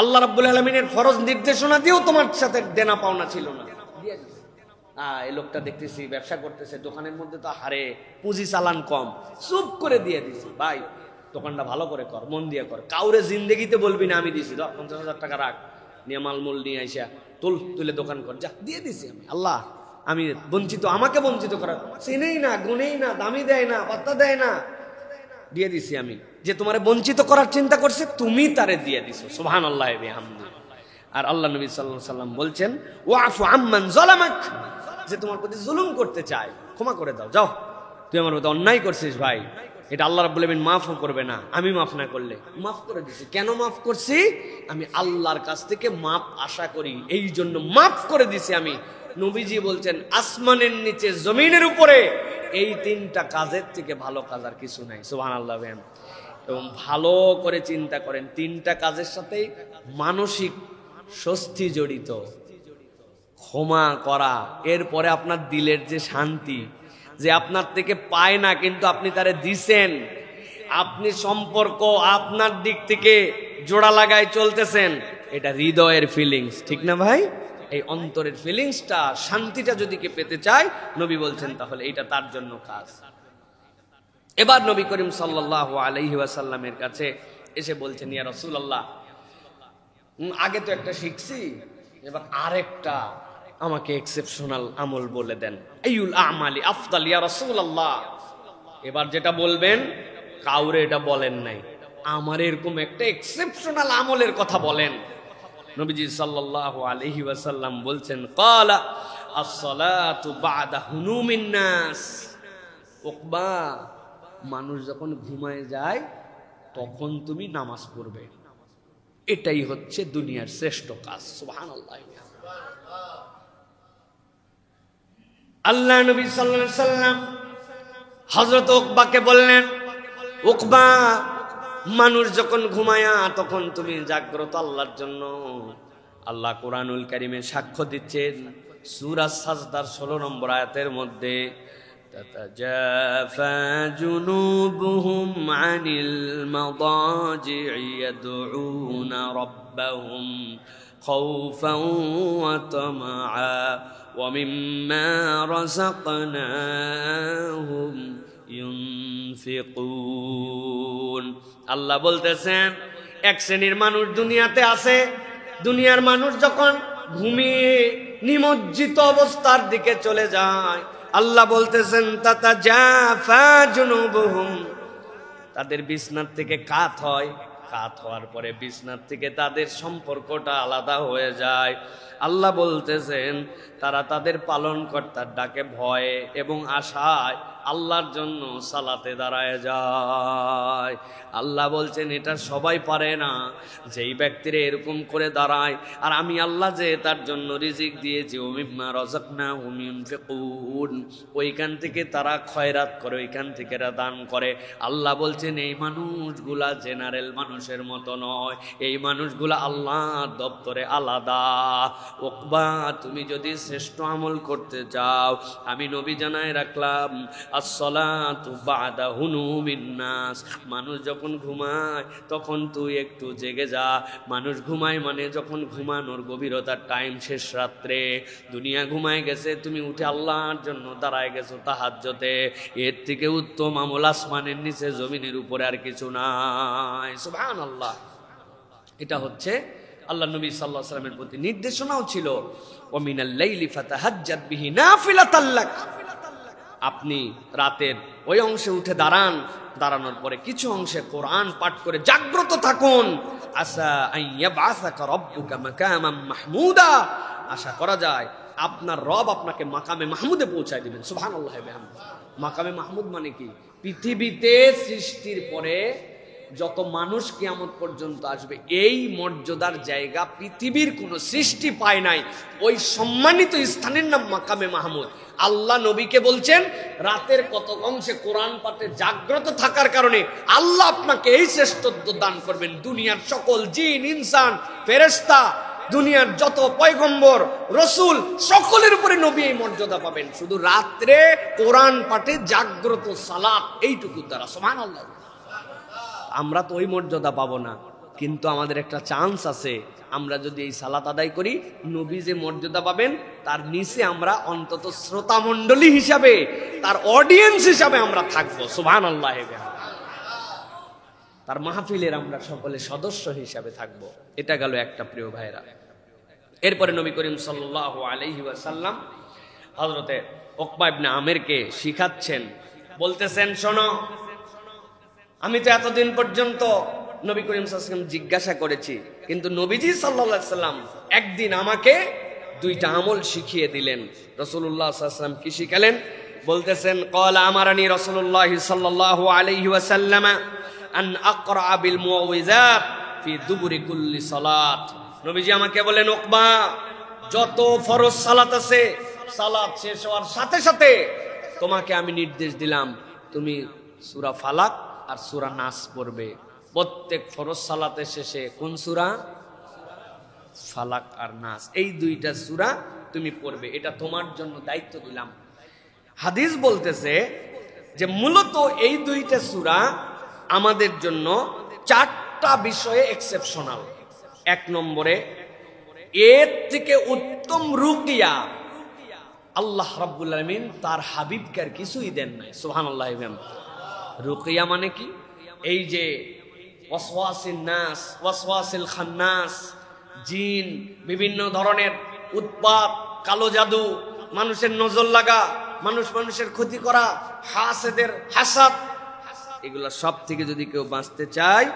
আল্লাহ রাব্বুল আলামিনের ফরজ নির্দেশনা দিয়েও তোমার সাথে দেনা পাওনা ছিল না, দিয়ে দিছি। এই লোকটা দেখতেছি ব্যবসা করতেছে, দোকানের মধ্যে তো হারে পুঁজি চালান কম, চুপ করে দিয়ে দিছি। ভাই দোকানটা ভালো করে কর, মন দিয়ে কর, কাউরে জিন্দেগিতে বলবি না আমি দিছি, 50,000 টাকা রাখ, নিয়ে মালমূল নিয়ে আইসা তুলে দোকান কর, যা দিয়ে দিছি আমি। আল্লাহ, আমি বঞ্চিত, আমাকে বঞ্চিত করা, চিনেই না, গুনেই না, দামি দেয় না, পাত্তা দেয় না, দিয়ে দিছি আমি। যে তোমারে বঞ্চিত করার চিন্তা করছে তুমি তারে দিয়ে দিছো। সুবহানাল্লাহ ওয়া বিহামদিহি। আর আল্লাহ নবী সাল্লাল্লাহু আলাইহি ওয়াসাল্লাম বলছেন ওয়াফু আম্মান যালামাক, যে তোমার প্রতি জুলুম করতে চায় ক্ষমা করে দাও। যাও, তুই আমার প্রতি অন্যায় করছিস ভাই, এটা আল্লাহ রাব্বুল আলামিন মাফও করবে না, আমি মাফ না করলে। মাফ করে দিছি। কেন মাফ করছি? আমি আল্লাহর কাছ থেকে মাফ আশা করি, এই জন্য মাফ করে দিছি আমি। নবীজি বলছেন আসমানের নিচে জমিনের উপরে এই 3টা কাজের থেকে ভালো কাজ আর কিছু নাই। সুবহানাল্লাহ। এবং ভালো করে চিন্তা করেন, 3টা কাজের সাথেই মানসিক স্বস্তি জড়িত। ক্ষমা করা, এরপরে আপনার দিলের যে শান্তি, যে আপনার থেকে পায় না কিন্তু আপনি তারে দিছেন, আপনি সম্পর্ক আপনার দিক থেকে জোড়া লাগায় চলতেছেন, এটা হৃদয়ের ফিলিংস, ঠিক না ভাই? এই অন্তরের ফিলিংসটা, শান্তিটা যদি কে পেতে চায়, নবী বলছেন তাহলে এটা তার জন্য কাজ। এবার নবী করিম সাল্লাল্লাহু আলাইহি ওয়াসাল্লামের কাছে এসে বলছেন ইয়া রাসূলুল্লাহ, আগে তো একটা শিখছি, এবার আরেকটা আমাকে এক্সেপশনাল আমল বলে দেন। আইয়ুল আমালি আফদাল ইয়া রাসূলুল্লাহ, এবার যেটা বলবেন কাউরে এটা বলেন নাই, আমার এরকম একটা এক্সেপশনাল আমলের কথা বলেন। নবীজি সাল্লাল্লাহু আলাইহি ওয়াসাল্লাম বলছেন ক্বালা আস-সালাতু বা'দা হুনুমিন নাস। উকবা, মানুষ যখন ঘুমায় যায় তখন তুমি নামাজ পড়বে, এটাই হচ্ছে দুনিয়ার শ্রেষ্ঠ কাজ। সুবহানাল্লাহ। আল্লাহ নবী সাল্লাল্লাহু আলাইহি ওয়াসাল্লাম হযরত উকবাকে বললেন, উকবা, মানুষ যখন ঘুমায়া তখন তুমি জাগ্রত আল্লাহর জন্য। আল্লাহ কোরআনুল কারীমে সাক্ষ্য দিচ্ছেন সূরা সাজদার 16 নম্বর আয়াতের মধ্যে, তাতাজাফা জুনুবুহুম আনিল মাদাজি'i ইয়াদউনা রাব্বাহুম খাওফান ওয়া তামাআ ওয়া মিম্মা রাযাকনাহুম ইউনফিকুন। আল্লাহ বলতেছেন এক শ্রেণীর মানুষ দুনিয়াতে আছে, দুনিয়ার মানুষ যখন ঘুমিয়ে নিমজ্জিত অবস্থার দিকে চলে যায়, আল্লাহ বলতেছেন তাতাজাফা জুনুবুহুম, তাদের বিছনার থেকে কাত হয়, রাকাত হওয়ার পরে বিছনার থেকে তাদের সম্পর্কটা আলাদা হয়ে যায়। আল্লাহ বলতেছেন তারা তাদের পালনকর্তার ডাকে ভয়ে এবং আশায় আল্লাহর জন্য সালাতে দাঁড়ায় যায়। আল্লাহ বলছেন এটা সবাই পারে না, যেই ব্যক্তিরা এরকম করে দাঁড়ায়। আর আমি আল্লাহ যে তার জন্য রিজিক দিয়েছি, ওমিম্মা রাযাকনাহুম ইউনফিকুন, ওইখান থেকে তারা খয়রাত করে, ওইখান থেকে এরা দান করে। আল্লাহ বলছেন এই মানুষগুলা জেনারেল মানুষের মতো নয়, এই মানুষগুলা আল্লাহর দপ্তরে আলাদা। ওকবা, তুমি যদি শ্রেষ্ঠ আমল করতে চাও, আমি নবী জানায় রাখলাম আসসালাতু বাদা হুনুমিন নাস, মানুষ যখন ঘুমায় তখন তুই একটু জেগে যা। মানুষ ঘুমায় মানে যখন ঘুমানোর গভীরতার টাইম, শেষ রাত্রে দুনিয়া ঘুমায় গেছে, তুমি উঠে আল্লাহর জন্য দাঁড়ায় গেছো তাহাজ্জুদে, এর থেকে উত্তম আমল আসমানের নিচে জমিনের উপরে আর কিছু নাই। সুবহানাল্লাহ। এটা হচ্ছে আল্লাহ নবী সাল্লাল্লাহু আলাইহি ওয়াসাল্লামের প্রতি নির্দেশনাও ছিল, ওয়া মিনাল লাইলি ফাতাহাজ্জাদ বিহি নাফিলাতাল লাক, আপনি রাতের ওই অংশে উঠে দাঁড়ান, দাঁড়ানোর পরে কিছু অংশে কোরআন পাঠ করে জাগ্রত থাকুন। আসা আইয়াবাসাকা রাব্বুকা মাকামান মাহমুদা, আশা করা যায় আপনার রব আপনাকে মাকামে মাহমুদে পৌঁছায় দিবেন। সুবহানাল্লাহি ওয়া বিহামদিহি। মাকামে মাহমুদ মানে কি? পৃথিবীতে সৃষ্টির পরে যত মানুষ কিয়ামত পর্যন্ত আসবে, এই মর্যাদার জায়গা পৃথিবীর কোনো সৃষ্টি পায় নাই। ওই সম্মানিত স্থানের নাম মাকামে মাহমুদ। আল্লাহ নবীকে বলছেন রাতের কত অংশে কোরআন পাঠে জাগ্রত থাকার কারণে আল্লাহ আপনাকে এই শ্রেষ্ঠত্ব দান করবেন। দুনিয়ার সকল জিন, ইনসান, ফেরেশতা, দুনিয়ার যত পয়গম্বর, রসুল, সকলের উপরে নবী এই মর্যাদা পাবেন, শুধু রাত্রে কোরআন পাঠে জাগ্রত সালাত এইটুকু দ্বারা। সুবহানাল্লাহ। আমরা তো ওই মর্যাদা পাবো না, কিন্তু আমাদের একটা চান্স আছে। আমরা যদি এই সালাত আদায় করি, নবী যে মর্যাদা পাবেন তার নিচে আমরা অন্তত শ্রোতা মণ্ডলী হিসাবে, তার অডিয়েন্স হিসাবে আমরা থাকবো। সুবহানাল্লাহ। তার মাহফিলের আমরা সকলে সদস্য হিসাবে থাকবো। এটা গেল একটা, প্রিয় ভাইরা। এরপরে নবী করিম সাল্লাল্লাহু আলাইহি ওয়াসাল্লাম হযরতে উকবা ইবনে আমিরকে শিখাচ্ছেন, বলতেছেন শোনো, আমি তো এতদিন পর্যন্ত নবী করিম সাল্লাল্লাহু আলাইহি ওয়াসাল্লাম জিজ্ঞাসা করেছি, কিন্তু নবীজি সাল্লাল্লাহু আলাইহি ওয়াসাল্লাম একদিন আমাকে দুইটা আমল শিখিয়ে দিলেন। রাসূলুল্লাহ সাল্লাল্লাহু আলাইহি ওয়াসাল্লাম কি শিখালেন? বলতেছেন ক্বালা আমারানি রাসূলুল্লাহ সাল্লাল্লাহু আলাইহি ওয়াসাল্লাম আন আকরা বিল মুআউযিযাত ফি দুবুরি কুল্লি সালাত। নবীজি আমাকে বলেন, উকবা, যত ফরজ সালাত আছে, সালাত শেষ হওয়ার সাথে সাথে তোমাকে আমি নির্দেশ দিলাম তুমি সূরা ফালাক আর সূরা নাস পড়বে। প্রত্যেক ফরজ সালাতের শেষে কোন সূরা? ফালাক আর নাস, এই দুইটা সূরা তুমি পড়বে, এটা তোমার জন্য দায়িত্ব দিলাম। হাদিস বলতেছে যে মূলত এই দুইটা সূরা আমাদের জন্য চারটা বিষয়ে এক্সেপশনাল। এক নম্বরে, এর থেকে উত্তম রুকিয়া আল্লাহ রাব্বুল আলামিন তার হাবিবকে আর কিছুই দেন নাই। সুবহানাল্লাহ। রুকিয়া মানে কি? এই যে ওয়াসওয়াসিন নাস, ওয়াসওয়াসিল খান্নাস, জিন, বিভিন্ন ধরনের উৎপাত, কালো জাদু, মানুষের নজর লাগা, মানুষের ক্ষতি করা, হাসেদের হাসাদ, এগুলা সব থেকে যদি কেউ বাঁচতে চায়,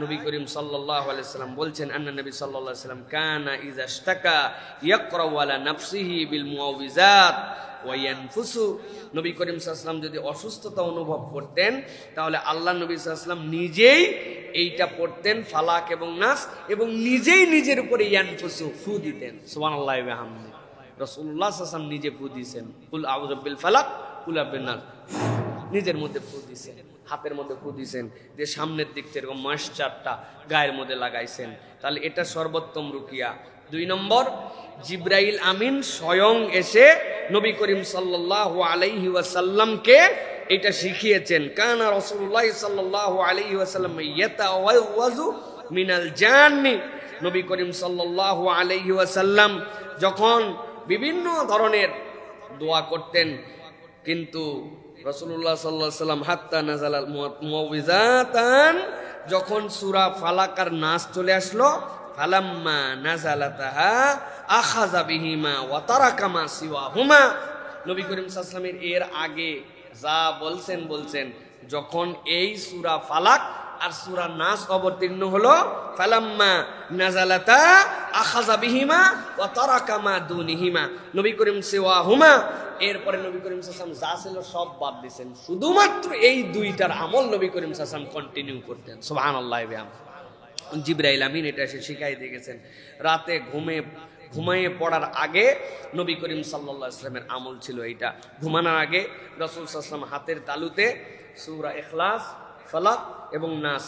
নবী করিম সাল্লাল্লাহু আলাইহি সাল্লাম বলছেন, আন্না নবী সাল্লাল্লাহু আলাইহি সাল্লাম কানা ইযা ইশতাকা ইয়াকরা আলা নাফসিহি বিল মুআউযিযাত ওয়া ইয়ানফুসু। নবী করিম সাল্লাল্লাহু আলাইহি সাল্লাম যদি অসুস্থতা অনুভব করতেন, তাহলে আল্লাহ নবী সাল্লাল্লাহু আলাইহি সাল্লাম নিজেই এইটা পড়তেন, ফালাক এবং নাস, এবং নিজেই নিজের উপরে ইয়ানফুসু, ফু দিতেন। সুবহানাল্লাহি ওয়া বিহামদিহি। রাসূলুল্লাহ সাল্লাল্লাহু আলাইহি সাল্লাম নিজে ফু দিয়েছেন, কুল আউযু বিল ফালাক কুল আউযু বিন নাস, নিজের মধ্যে ফু দিয়েছেন, হাতের মধ্যে ফু দিয়েছেন, যে সামনের দিক থেকে এরকম ময়েশ্চারটা গায়ের মধ্যে লাগাইছেন। তাহলে এটা সর্বোত্তম রুকিয়া। দুই নম্বর, জিবরাইল আমিন স্বয়ং এসে নবী করিম সাল্লাল্লাহু আলাইহি ওয়াসাল্লামকে এটা শিখিয়েছেন। কানা রাসূলুল্লাহ সাল্লাল্লাহু আলাইহি ওয়াসাল্লাম ইয়াতাওয়াযু মিনাল জান্নি। নবী করিম সাল্লাল্লাহু আলাইহি ওয়াসাল্লাম যখন বিভিন্ন ধরনের দোয়া করতেন, কিন্তু রাসূলুল্লাহ সাল্লাল্লাহু আলাইহি ওয়াসাল্লাম হাত্তা নাযালাল মুআউযিযাতান, যখন সূরা ফালাক আর নাস চলে আসলো, ফালাম্মা নাযালাতাহা আখাযা বিহিমা ওয়া তারাকা মা সিওয়াহুমা। নবী করিম সাল্লাল্লাহু আলাইহি ওয়াসাল্লামের এর আগে যা বলছেন, যখন এই সূরা ফালাক আর সূরা নাস অবতীর্ণ হলো ফালাম্মা নাযালাতা আখাযা বিহিমা ওয়া তারাকা মা দুনিহিমা, নবী করিম সিওয়াহুমা, এরপরে নবী করিম সাল্লাল্লাহু আলাইহি ওয়াসাল্লাম যা ছিল সব বাদ দিয়েছেন, শুধুমাত্র এই দুইটার আমল নবী করিম সাল্লাল্লাহু আলাইহি ওয়াসাল্লাম কন্টিনিউ করতেন। সুবহানাল্লাহ। জিবরাইল আমিন এটা এসে শিখাই দিয়ে গেছেন। রাতে ঘুমিয়ে পড়ার আগে নবী করিম সাল্লাল্লাহু আলাইহি ওয়াসাল্লামের আমল ছিল এইটা। ঘুমানোর আগে রাসূল সাল্লাল্লাহু আলাইহি ওয়াসাল্লাম হাতের তালুতে সূরা ইখলাস, ফালাক এবং নাস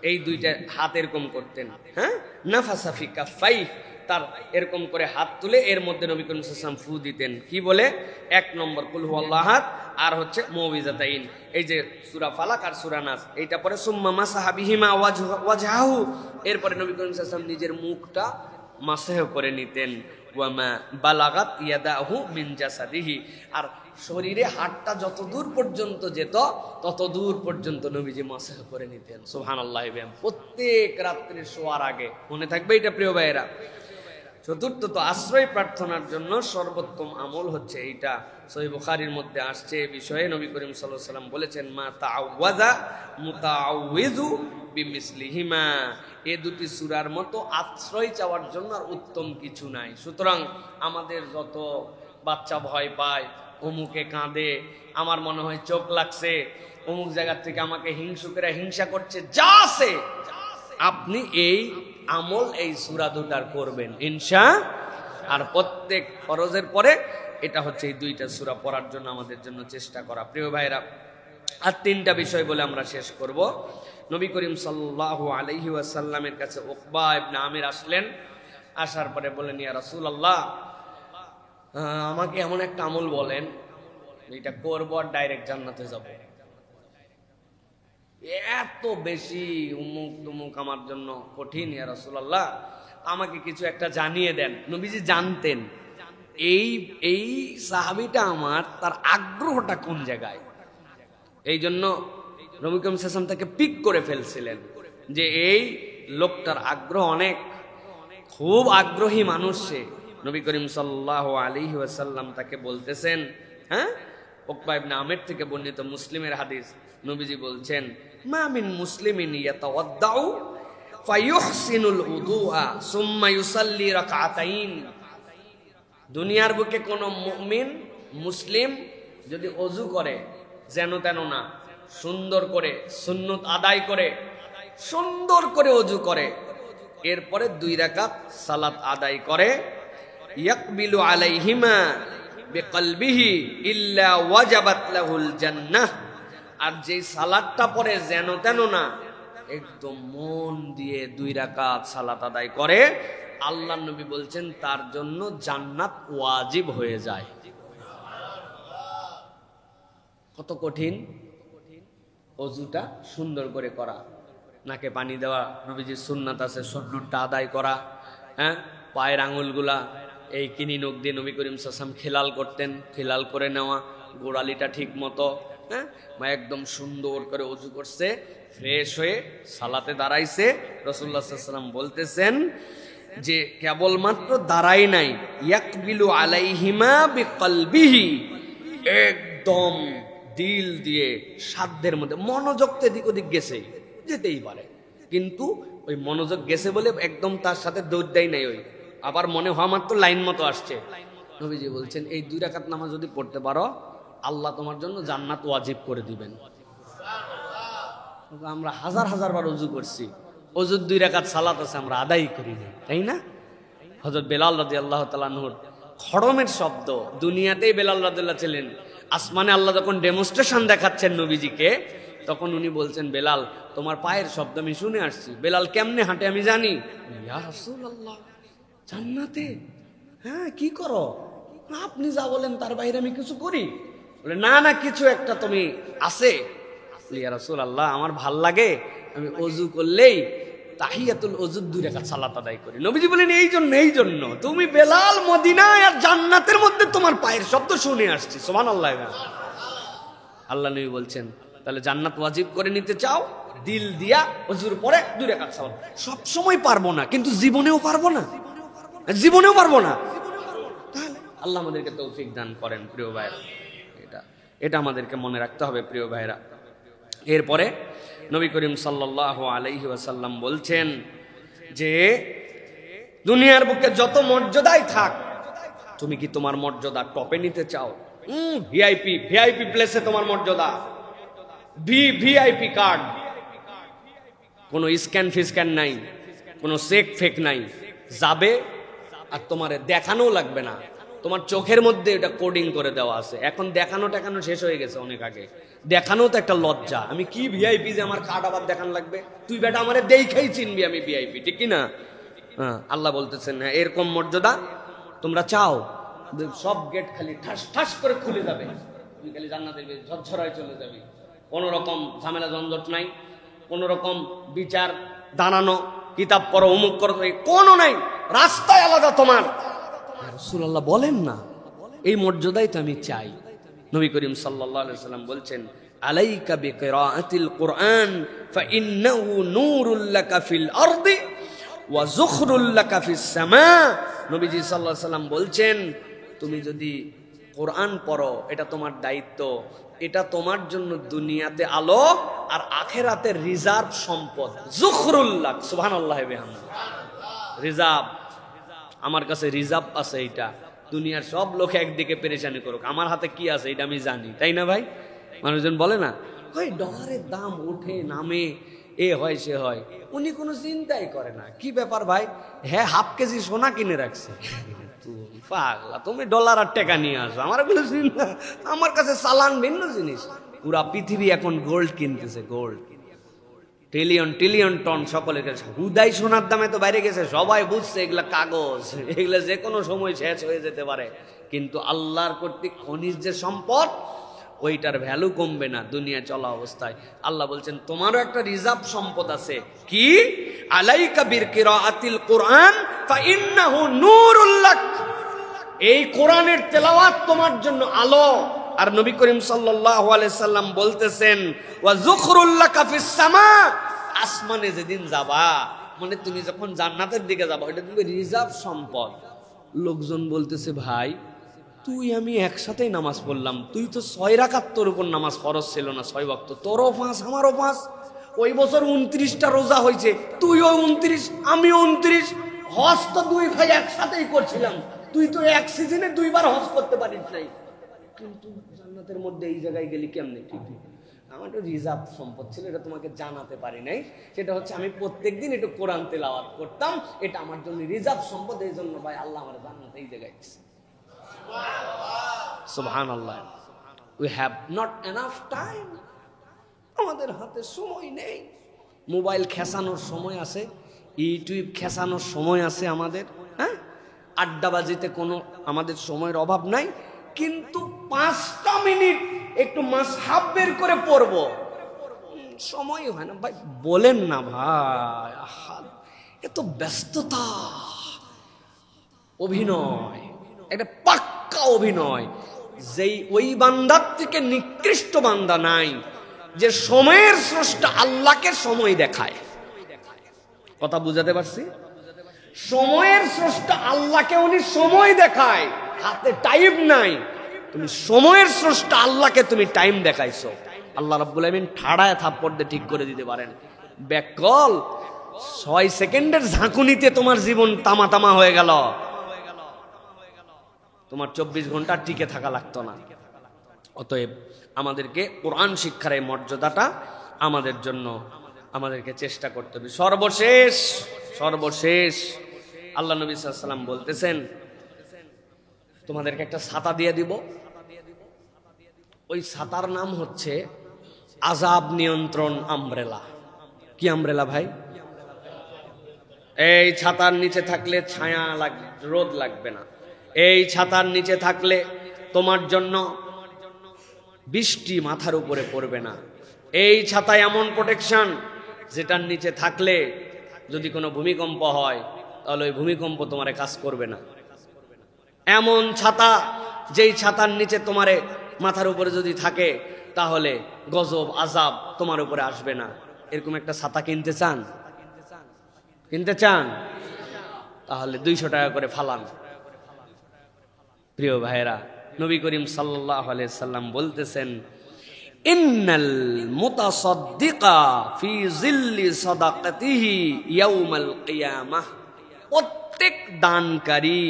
এই দুইটা হাত এরকম করতেন। হ্যাঁ, নাফাসা ফি কাফাই, তার এরকম করে হাত তুলে এর মধ্যে নবী করিম সাল্লাল্লাহু আলাইহি ওয়াসাল্লাম ফু দিতেন। কি বলে? 1 নম্বর কুল হুয়াল্লাহু আহাদ, আর হচ্ছে মুআউযিজাতাইন, এই যে সূরা ফালাক আর সূরা নাস, এইটা পরে সুম্মা মাসাহা বিহিমা ওয়াজহাহু, এরপরে নবী করিম সাল্লাল্লাহু আলাইহি ওয়াসাল্লাম নিজের মুখটা মাসহ করে নিতেন। ওয়ামা বালাগাত ইয়াদাহু মিন জাসাদিহি, আর শরীরে হাতটা যত দূর পর্যন্ত যেত তত দূর পর্যন্ত নবীজি মাসহ করে নিতেন। সুবহানাল্লাহ। প্রত্যেক রাত্রে শোয়ার আগে মনে থাকবে এটা প্রিয় ভাইয়েরা। চতুর্থত, আশ্রয় প্রার্থনার জন্য সর্বোত্তম আমল হচ্ছে এইটা। সহিহ বুখারীর মধ্যে আসছে এই বিষয়ে নবী করিম সাল্লাল্লাহু আলাইহি ওয়াসাল্লাম বলেছেন, মা তাআওয়াযা মুতাআউযু বিমিসলিহিমা, এই দুটি সূরার মতো আশ্রয় চাওয়ার জন্য আর উত্তম কিছু নাই। সুতরাং আমাদের যত বাচ্চা ভয় পায়, অমুকে কাঁদে, আমার মনে হয় চোখ লাগছে, অমুক জায়গা থেকে আমাকে হিংসুকেরা হিংসা করছে, যা আছে আপনি এই আমল এই সূরা দুটার করবেন ইনশাআল্লাহ। আর প্রত্যেক ফরজের পরে এটা হচ্ছে এই দুইটা সূরা পড়ার জন্য আমাদের জন্য চেষ্টা করা। প্রিয় ভাইরা, আর 3টা বিষয় বলে আমরা শেষ করব। নবী করিম সাল্লাল্লাহু আলাইহি ওয়াসাল্লামের কাছে উকবা ইবনে আমির আসলেন। আসার পরে বলেন, ইয়া রাসূলুল্লাহ, আমাকে এমন একটা আমল বলেন এটা করব আর ডাইরেক্ট জান্নাতে যাব। এত বেশি উমুক তুমুক আমার জন্য কঠিন, ইয়া রাসূলুল্লাহ আমাকে কিছু একটা জানিয়ে দেন। নবীজি জানতেন এই সাহাবীটা আমার, তার আগ্রহটা কোন জায়গায়। এই জন্য নবী করিম সাল্লাল্লাহু আলাইহি ওয়াসাল্লাম তাকে পিক করে ফেলছিলেন যে এই লোকটার আগ্রহ অনেক, খুব আগ্রহী মানুষ সে। নবী করিম সাল্লাল্লাহু আলাইহি ওয়াসাল্লাম তাকে বলতেছেন, হ্যাঁ, উকবা ইবনে আমির থেকে বর্ণিত, মুসলিমের হাদিস, নবীজি বলছেন, মা মিন মুসলিমিন ইয়াতাওয়াদ্দাউ ফায়ুহসিনুল উযুআ সুম্মা ইউসাল্লি রাকাতাইন, দুনিয়ার বুকে কোন মুমিন মুসলিম যদি ওযু করে, যেন তেন না, সুন্দর করে সুন্নত আদায় করে, সুন্দর করে ওযু করে, এরপরে 2 রাকাত সালাত আদায় করে, ইয়াকবিলু আলাইহিমা বিকলবিহি ইল্লা ওয়াজাবাত লাহুল জান্নাহ, আর যেই সালাতটা পড়ে যেন তেন না, একদম মন দিয়ে 2 রাকাত সালাত আদায় করে, আল্লাহ নবী বলছেন তার জন্য জান্নাত ওয়াজিব হয়ে যায়। কত কঠিন ওযুটা সুন্দর করে করা, নাকে পানি দেওয়া, নবীজির সুন্নাত আছে সুন্নতটা আদায় করা, হ্যাঁ, পায়ের আঙুলগুলা এই কিনি নখ দিয়ে নবী করিম সাল্লাল্লাহু আলাইহি ওয়াসাল্লাম খেলাল করতেন, খেলাল করে নেওয়া, গোড়ালিটা ঠিক মতো, হ্যাঁ, একদম সুন্দর করে ওযু করছে, ফ্রেশ হয়ে সালাতে দাঁড়াইছে। রাসূলুল্লাহ সাল্লাল্লাহু আলাইহি ওয়াসাল্লাম বলতেছেন যে কেবলমাত্র দাঁড়াই নাই, ইয়াকবিলু আলাইহিমা বিকলবিহি, একদম দিল দিয়ে সাধ্যের মধ্যে, মনোযোগ তো এদিক ওদিক গেছে, যেতেই পারে, কিন্তু ওই মনোযোগ গেছে বলে একদম তার সাথে দৌড় দেয় নাই, ওই আবার মনে হওয়া মাত্র লাইন মতো আসছে। নবীজি বলছেন এই 2 রাকাত নামাজ যদি পড়তে পারো, আল্লাহ তোমার জন্য জান্নাত ওয়াজিব করে দিবেন। আমরা হাজার হাজার বার ওযু করছি, ওযুর 2 রাকাত সালাত আছে আমরা আদায় করি না, তাই না? হযরত বেলাল রাদিয়াল্লাহু তাআলা আনহুর খড়মের শব্দ, দুনিয়াতেই বেলাল রাদিয়াল্লাহু ছিলেন, আসমানে আল্লাহ যখন ডেমনস্ট্রেশন দেখাচ্ছেন নবীজিকে, তখন উনি বলছেন, বেলাল তোমার পায়ের শব্দ আমি শুনে আসছি, বেলাল কেমনে হাঁটে আমি জানি। ইয়া রাসূলুল্লাহ, জান্নাতে? হ্যাঁ, কি করো? আপনি যা বলেন তার বাইরে আমি কিছু করি? বলে না না, কিছু একটা তুমি আছে। ইয়া রাসূলুল্লাহ, আমার ভাল লাগে আমি ওযু করলেই তাহিয়াতুল ওযুর 2 রাকাত সালাত আদায় করি। নবীজি বলেন এই জন্য তুমি বেলাল মদিনায় আর জান্নাতের মধ্যে তোমার পায়ের শব্দ শুনে আসছি। সুবহানাল্লাহ। আল্লাহ নবী বলছেন তাহলে জান্নাত ওয়াজিব করে নিতে চাও, দিল দিয়া ওযুর পরে 2 রাকাত সালাত। সব সময় পারবো না, কিন্তু জীবনেও পারবো না, তাহলে আল্লাহ আমাদেরকে তৌফিক দান করেন। প্রিয় ভাইরা, এটা আমাদেরকে মনে রাখতে হবে প্রিয় ভাইরা। এরপরে নবী করিম সাল্লাল্লাহু আলাইহি ওয়াসাল্লাম বলছেন যে দুনিয়ার বুকে যত মর্যাদাই থাক, তুমি কি তোমার মর্যাদা টপে নিতে চাও? ভিআইপি প্লেসে তোমার মর্যাদা, ভিআইপি কার্ড, কোনো স্ক্যান ফিস্ক্যান নাই, কোনো চেক ফেক নাই, যাবে আর তোমার দেখানো লাগবে না, তোমার চোখের মধ্যে এটা কোডিং করে দেওয়া আছে। এখন দেখানো শেষ হয়ে গেছে অনেক আগে, দেখানো তো একটা লজ্জা। আমি কি ভিআইপি যে আমার কার্ড আবার দেখানো লাগবে? তুই বেটা আমারে দেখেই চিনবি আমি ভিআইপি, ঠিক কি না? হ্যাঁ, আল্লাহ বলতেছেন হ্যাঁ এরকম মর্যাদা তোমরা চাও, সব গেট খালি ঠাস ঠাস করে খুলে যাবে, তুমি খালি জান্নাতের ঝরঝরায় চলে যাবে, কোনো রকম ঝামেলা ঝঞ্ঝট নাই, কোনো রকম বিচার দাঁড়ানো, কিতাব পড়ো, অমুক করো, কোনো নাই, রাস্তায় আলাদা তোমার। রাসূলুল্লাহ বলেন না, এই মর্যাদাই তো আমি চাই। নবী করিম সাল্লাল্লাহু আলাইহি ওয়াসাল্লাম বলছেন আলাইকা বিকিরাআতিল কুরআন ফাইন্নাহু নূরুল লাকা ফিল আরদি ওয়া যুখরুল লাকা ফিস সামা। নবীজি সাল্লাল্লাহু আলাইহি ওয়াসাল্লাম বলছেন তুমি যদি কোরআন পড়ো এটা তোমার দায়িত্ব, এটা তোমার জন্য দুনিয়াতে আলো আর আখিরাতে রিজার্ভ সম্পদ। যুখরুল লাক, সুবহানাল্লাহ বিহামদিহি, রিজার্ভ আমার কাছে রিজার্ভ আছে। এটা দুনিয়ার সব লোক একদিকে পেরেশানি করুক, আমার হাতে কি আছে এটা আমি জানি, তাই না ভাই? মানুষজন বলে না ওই ডলারের দাম ওঠে নামে, এ হয় সে হয়, উনি কোনো চিন্তাই করে না। কি ব্যাপার ভাই? হ্যাঁ, হাফ কেজি সোনা কিনে রাখছে। পাগলা, তুমি ডলার আর টাকা নিয়ে আসো, আমার কোনো চিন্তা, আমার কাছে চালান ভিন্ন জিনিস। পুরা পৃথিবী এখন গোল্ড কিনতেছে, গোল্ড ট্রিলিয়ন টন সকলের কাছে। হুদাই সোনার দামে তো বাইরে গেছে, সবাই বুঝছে এগুলা কাগজ, এগুলা যে কোনো সময় শেষ হয়ে যেতে পারে, কিন্তু আল্লাহর কর্তৃক খনিজ যে সম্পদ ওইটার ভ্যালু কমবে না দুনিয়া চলা অবস্থায়। আল্লাহ বলছেন তোমারও একটা রিজার্ভ সম্পদ আছে। কি? আলাইকা বিকিরাআতিল কুরআন ফাইন্নাহু নূরুল লাক, এই কোরআনের তেলাওয়াত তোমার জন্য আলো। আর নবী করিম সাল্লাল্লাহু আলাইহি সাল্লাম বলতেছেন ওয়া যুখরুল লাকা ফিস সামা, আসমানে যেদিন যাবা, মানে তুমি যখন জান্নাতের দিকে যাবা, এটা তুমি রিজার্ভ সম্পদ। লোকজন বলতেছে ভাই তুই আমি একসাথেই নামাজ পড়লাম, তুই তো 6 রাকাত তোর উপর নামাজ ফরজ ছিল না 6 ওয়াক্ত, তোরও 5 আমারও 5, ওই বছর 29টা রোজা হয়েছে, তুইও 29 আমিও 29, হজ তো 2 ভাই একসাথেই করছিলাম, তুই তো এক সিজনে 2 বার হজ করতে পারিস নাই, কিন্তু জান্নাতের মধ্যে এই জায়গায় গেলি কেমনে? ঠিক আমার তো রিজার্ভ সম্পদ ছিল, এটা তোমাকে জানাতে পারি নাই। সেটা হচ্ছে আমি প্রত্যেকদিন একটু কোরআন তেলাওয়াত করতাম, এটা আমার জন্য রিজার্ভ সম্পদ, এই জন্য ভাই আল্লাহ আমার জান্নাতে এই জায়গায় দিয়েছে। সুবহানাল্লাহ। We have not enough time, আমাদের হাতে সময় নেই। মোবাইল খেসানোর সময় আছে, ইউটিউব খেসানোর সময় আছে আমাদের, হ্যাঁ, আড্ডাবাজিতে কোনো আমাদের সময়ের অভাব নাই, কিন্তু 5টা মিনিট একটু মাসহাব বের করে পড়বো সময় হয় না ভাই। বলেন না ভাই, এত ব্যস্ততা, অভিনয়, একটা পাক্কা অভিনয়। যেই ওই বান্দার থেকে নিকৃষ্ট বান্দা নাই যে সময়ের স্রষ্টা আল্লাহকে সময় দেখায়। কথা বুঝাতে পারছি? সময়ের স্রষ্টা আল্লাহকে উনি সময় দেখায়, হাতে টাইম নাই, তুমি সময়ের স্রষ্টা আল্লাহকে তুমি টাইম দেখাইছো। আল্লাহ রাব্বুল আমিন ঠাড়ায় থাপ্পড় দিয়ে ঠিক করে দিতে পারেন। ব্যাককল 6 সেকেন্ডের ঝাঁকুনিতে তোমার জীবন তামা হয়ে গেল, তোমার 24 ঘন্টা টিকে থাকা লাগতো না। অতএব আমাদেরকে কোরআন শিক্ষার এই মর্যাদাটা আমাদের জন্য আমাদেরকে চেষ্টা করতে হবে। সর্বশেষ আল্লাহ নবী সাল্লাল্লাহু আলাইহি ওয়াসাল্লাম বলতেছেন তোমাদেরকে একটা ছাতা দিয়ে দিব, ওই ছাতার নাম হচ্ছে আযাব নিয়ন্ত্রণ আমব্রেলা। কি আমব্রেলা ভাই? এই ছাতার নিচে থাকলে ছায়া লাগবে, রোদ লাগবে না। এই ছাতার নিচে থাকলে তোমার জন্য বৃষ্টি মাথার উপরে পড়বে না। এই ছাতায় এমন প্রোটেকশন যেটার নিচে থাকলে যদি কোনো ভূমিকম্প হয় তাহলে ওই ভূমিকম্প তোমারে কাজ করবে না। এমন ছাতা, যেই ছাতার নিচে তোমারে মাথার উপরে যদি থাকে তাহলে গজব আযাব তোমার উপরে আসবে না। এরকম একটা ছাতা কিনতে চান? তাহলে 200 টাকা করে ফালান। প্রিয় ভাইরা, নবী করিম সাল্লাল্লাহু আলাইহি সাল্লাম বলতেছেন ইন্নাল মুতাসাদ্দিকা ফি জিল্লি সাদাকাতিহি ইয়াউমাল কিয়ামাহ, প্রত্যেক দানকারী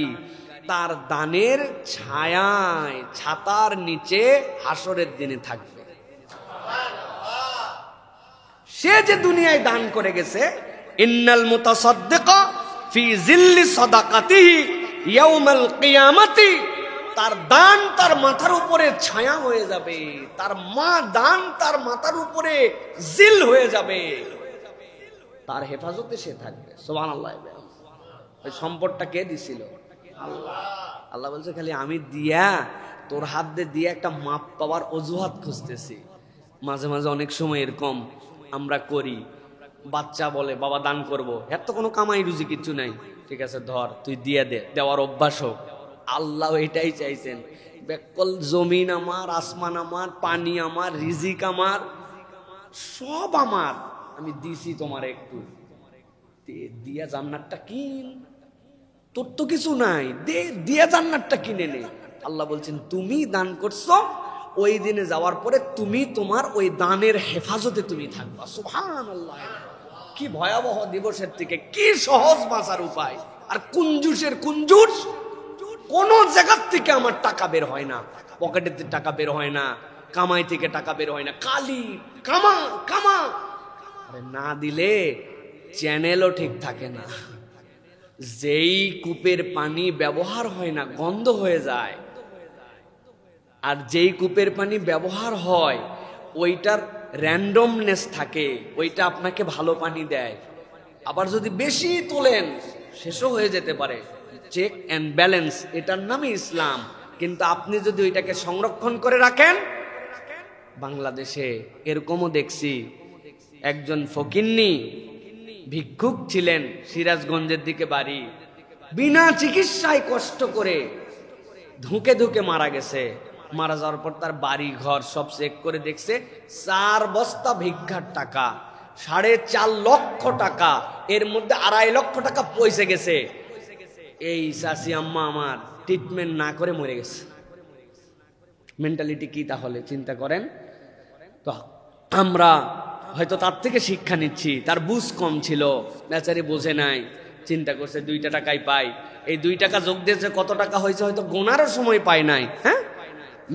তার দানের ছায়ায়, ছাতার নিচে হাসরের দিনে থাকবে। সে যে দুনিয়ায় দান করে গেছে, ইন্নাল মুতাসাদ্দিকা ফি জিল্লি সাদাকাতিহি ইয়াউমাল কিয়ামাতি, তার দান তার মাথার উপরে ছায়া হয়ে যাবে, তার মা দান তার মাথার উপরে জিল হয়ে যাবে, তার হেফাজতে সে থাকবে। সুবহানাল্লাহ। ওই সম্পদটা কে দিছিল? আল্লাহ। আল্লাহ বলছে খালি আমি দিয়া তোর হাত দিয়ে একটা মাপ পাওয়ার অজুহাত খুঁজতেছি। মাঝে মাঝে অনেক সময় এরকম আমরা করি, বাচ্চা বলে বাবা দান করব, এর তো কোনো কামাই রুজি কিছু নাই, ঠিক আছে ধর তুই দিয়ে দে, দেওয়ার অভ্যাস হোক। আল্লাহ এটাই চাইছেন, বেকল জমিন আমার, আসমান আমার, পানি আমার, রিজিক আমার, সব আমার, আমি দিছি তোমার একটু দিয়া জান্নাতটা কিন, তোর তো কিছু নাই, দে দিয়া জান্নাতটা কিনে নে। আল্লাহ বলছেন তুমি দান করছো, ওই দিনে যাওয়ার পরে তুমি তোমার ওই দানের হেফাজতে তুমি থাকবা। সুবহানাল্লাহ। কি ভয়াবহ দিবসের থেকে কি সহজ বাঁচার উপায়। আর কুঞ্জুসের কুঞ্জুস, কোন জায়গার থেকে আমার টাকা বের হয় না, পকেটের টাকা বের হয় না, কামাই থেকে টাকা বের হয় না, খালি কামা কামা। আরে না দিলে চ্যানেলও ঠিক থাকে না। যেই কূপের পানি ব্যবহার হয় না গন্ধ হয়ে যায়, আর যেই কূপের পানি ব্যবহার হয় ওইটার র্যান্ডমনেস থাকে, ওইটা আপনাকে ভালো পানি দেয়। আবার যদি বেশি তোলেন শেষও হয়ে যেতে পারে। চেক অ্যান্ড ব্যালেন্স, এটার নামই ইসলাম। কিন্তু আপনি যদি ওইটাকে সংরক্ষণ করে রাখেন, বাংলাদেশে এরকমও দেখছি, একজন ফকিন্নি ভিক্ষুক ছিলেন, সিরাজগঞ্জের দিকে বাড়ি, বিনা চিকিৎসায় কষ্ট করে ধুকে ধুকে মারা গেছে। মারা যাওয়ার পর তার বাড়ি ঘর সব চেক করে দেখছে 4 বস্তা ভিক্ষার টাকা, 4.5 লক্ষ টাকা, এর মধ্যে 2.5 লক্ষ টাকা পয়সা গেছে। এই চাচি আম্মা আমার ট্রিটমেন্ট না করে মরে গেছে। মেন্টালিটি কি তাহলে চিন্তা করেন তো। আমরা হয়তো তার থেকে শিক্ষা নিচ্ছি, তার বুঝ কম ছিল, বেচারি বোঝে নাই, চিন্তা করছে 2 টাকাই পাই, এই 2 টাকা যোগ দিয়েছে কত টাকা হয়েছে হয়তো গোনারও সময় পায় নাই। হ্যাঁ,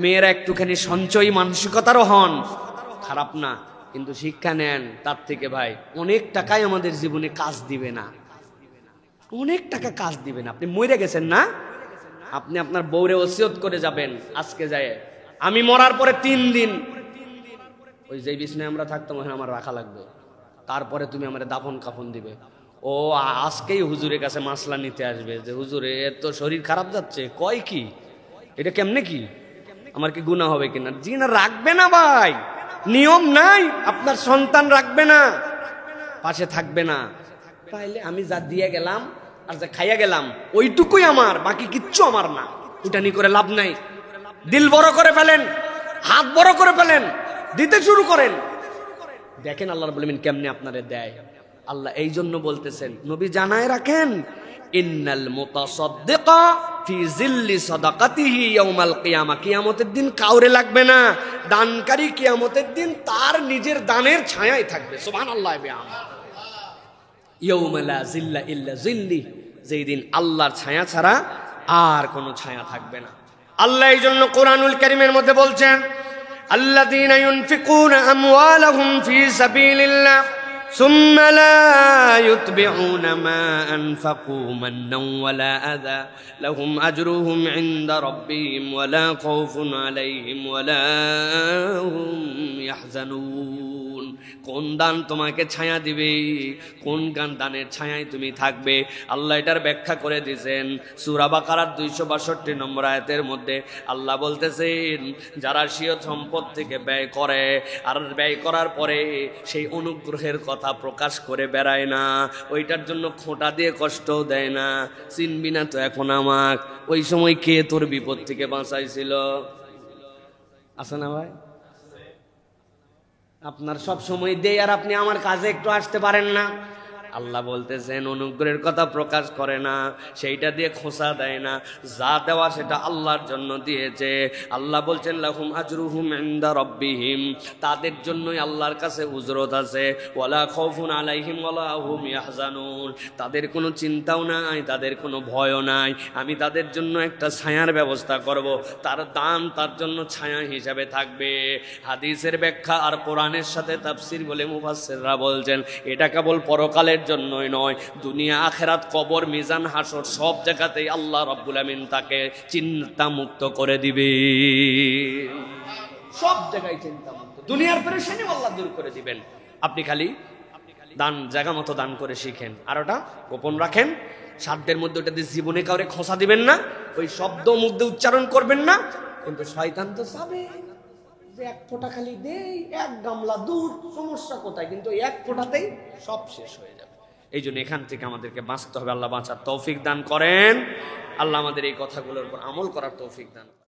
মেয়েরা একটুখানি সঞ্চয়ী মানসিকতারও হন, খারাপ না, কিন্তু শিক্ষা নেন তার থেকে। ভাই অনেক টাকাই আমাদের জীবনে কাজ দিবে না, অনেক টাকা কাজ দিবে না। আপনি মরে গেছেন না, আপনি আপনার বউরে ওসিয়ত করে যাবেন, আজকে যায় আমি মরার পরে 3 দিন ওই যে বিছনায় আমরা থাকতাম ওখানে আমার রাখা লাগবে, তারপরে তুমি আমার দাফন কাফন দিবে। ও আজকেই হুজুরের কাছে মাসলা নিতে আসবে যে হুজুরে এর তো শরীর খারাপ যাচ্ছে, কয় কি এটা কেমনে কি, আমার কি গুনাহ হবে কিনা? জি না, রাখবে না ভাই, নিয়ম নাই, আপনার সন্তান রাখবে না, পাশে থাকবে না। তাইলে আমি যা দিয়ে গেলাম আর যা খাইয়া গেলাম ওইটুকুই আমার, বাকি কিচ্ছু আমার না। উঠানি করে লাভ নাই। দিল বড় করে ফেলেন, হাত বড় করে ফেলেন, দিতে শুরু করেন, দেখেন আল্লাহ রাব্বুল আলামিন কেমনে আপনারে দেয়। আল্লাহ এই জন্য বলতেছেন, নবী জানায় রাখেন, ইন্নাল মুতাসাদ্দিকা ফি জিল্লি সাদাকাতিহি ইয়াউমাল কিয়ামা, কিয়ামতের দিন কাউরে লাগবে না, দানকারী কিয়ামতের দিন তার নিজের দানের ছায়ায় থাকবে। সুবহানাল্লাহ। ইয়াউমা লা জিল্লা ইল্লা জিল্লি, যেই দিন আল্লাহর ছায়া ছাড়া আর কোনো ছায়া থাকবে না। আল্লাহ এই জন্য কোরআনুল কারীমের মধ্যে বলছেন, আল্লাযীনা ইউনফিকুনা আমওয়ালাহুম ফি সাবিলিল্লাহ সুম্মা লা ইউতবিউনা মা আনফাকু মান্নান ওয়ালা আযা লাহুম আজরুহুম ইনদা রাব্বিহিম ওয়ালা খাউফুন আলাইহিম ওয়ালা হুম ইয়াহজানুন। কোন দান তোমাকে ছায়া দিবে, কোন দানের ছায়ায় তুমি থাকবে, আল্লাহ এটার ব্যাখ্যা করে দিয়েছেন সূরা বাকারার 262 নম্বর আয়াতের মধ্যে। আল্লাহ বলতেছেন, যারা স্বীয় সম্পদ থেকে ব্যয় করে আর ব্যয় করার পরে সেই অনুগ্রহের কথা প্রকাশ করে বেড়ায় না, ওইটার জন্য খোঁটা দিয়ে কষ্টও দেয় না, চিনবি না তো এখন আমাক, ওই সময় কে তোর বিপদ থেকে বাঁচাইছিল? আছে না ভাই? আপনার সব সময় দেই আর আপনি আমার কাজে একটু আসতে পারেন না। আল্লাহ বলতেছেন অনুগ্রহের কথা প্রকাশ করে না, সেইটা দিয়ে খোঁচা দেয় না, যা দেওয়া সেটা আল্লাহর জন্য দিয়েছে। আল্লাহ বলছেন লাহুম আজরুহুম ইনদা রাব্বিহিম, তাদের জন্যই আল্লাহর কাছে উজরত আছে। ওয়ালা খাউফুন আলাইহিম ওয়ালা হুম ইয়াহজানুন, তাদের কোনো চিন্তাও নাই, তাদের কোনো ভয়ও নাই। আমি তাদের জন্য একটা ছায়ার ব্যবস্থা করব, তার দাম তার জন্য ছায়া হিসাবে থাকবে। হাদিসের ব্যাখ্যা আর কোরআনের সাথে তাফসীর বলে মুফাসসিররা বলছেন এটা কেবল পরকালের জন্যই নয়, দুনিয়া আখেরাত কবর মিজান হাসর সব জায়গাতেই আল্লাহ রাব্বুল আমিন তাকে চিন্তা মুক্ত করে দিবে। সব জায়গায় চিন্তা মুক্ত, দুনিয়ার পেরেশানিও আল্লাহ দূর করে দিবেন। আপনি খালি দান জায়গা মতো দান করে শিখেন, আর ওটা গোপন রাখেন, সাধ্যের মধ্যে ওটা দিয়ে জীবনে কাউরে খোঁচা দিবেন না, ওই শব্দ মুখ দিয়ে উচ্চারণ করবেন না। কিন্তু শয়তান তো চাবে যে এক ফোঁটা খালি দেই, এক গামলা দুধ, সমস্যা কোথায়? কিন্তু এক ফোঁটাতেই সব শেষ হয়ে যাবে। এই জন্য এখান থেকে আমাদেরকে বাঁচতে হবে। আল্লাহ বাঁচার তৌফিক দান করেন। আল্লাহ আমাদের এই কথাগুলোর উপর আমল করার তৌফিক দান করেন।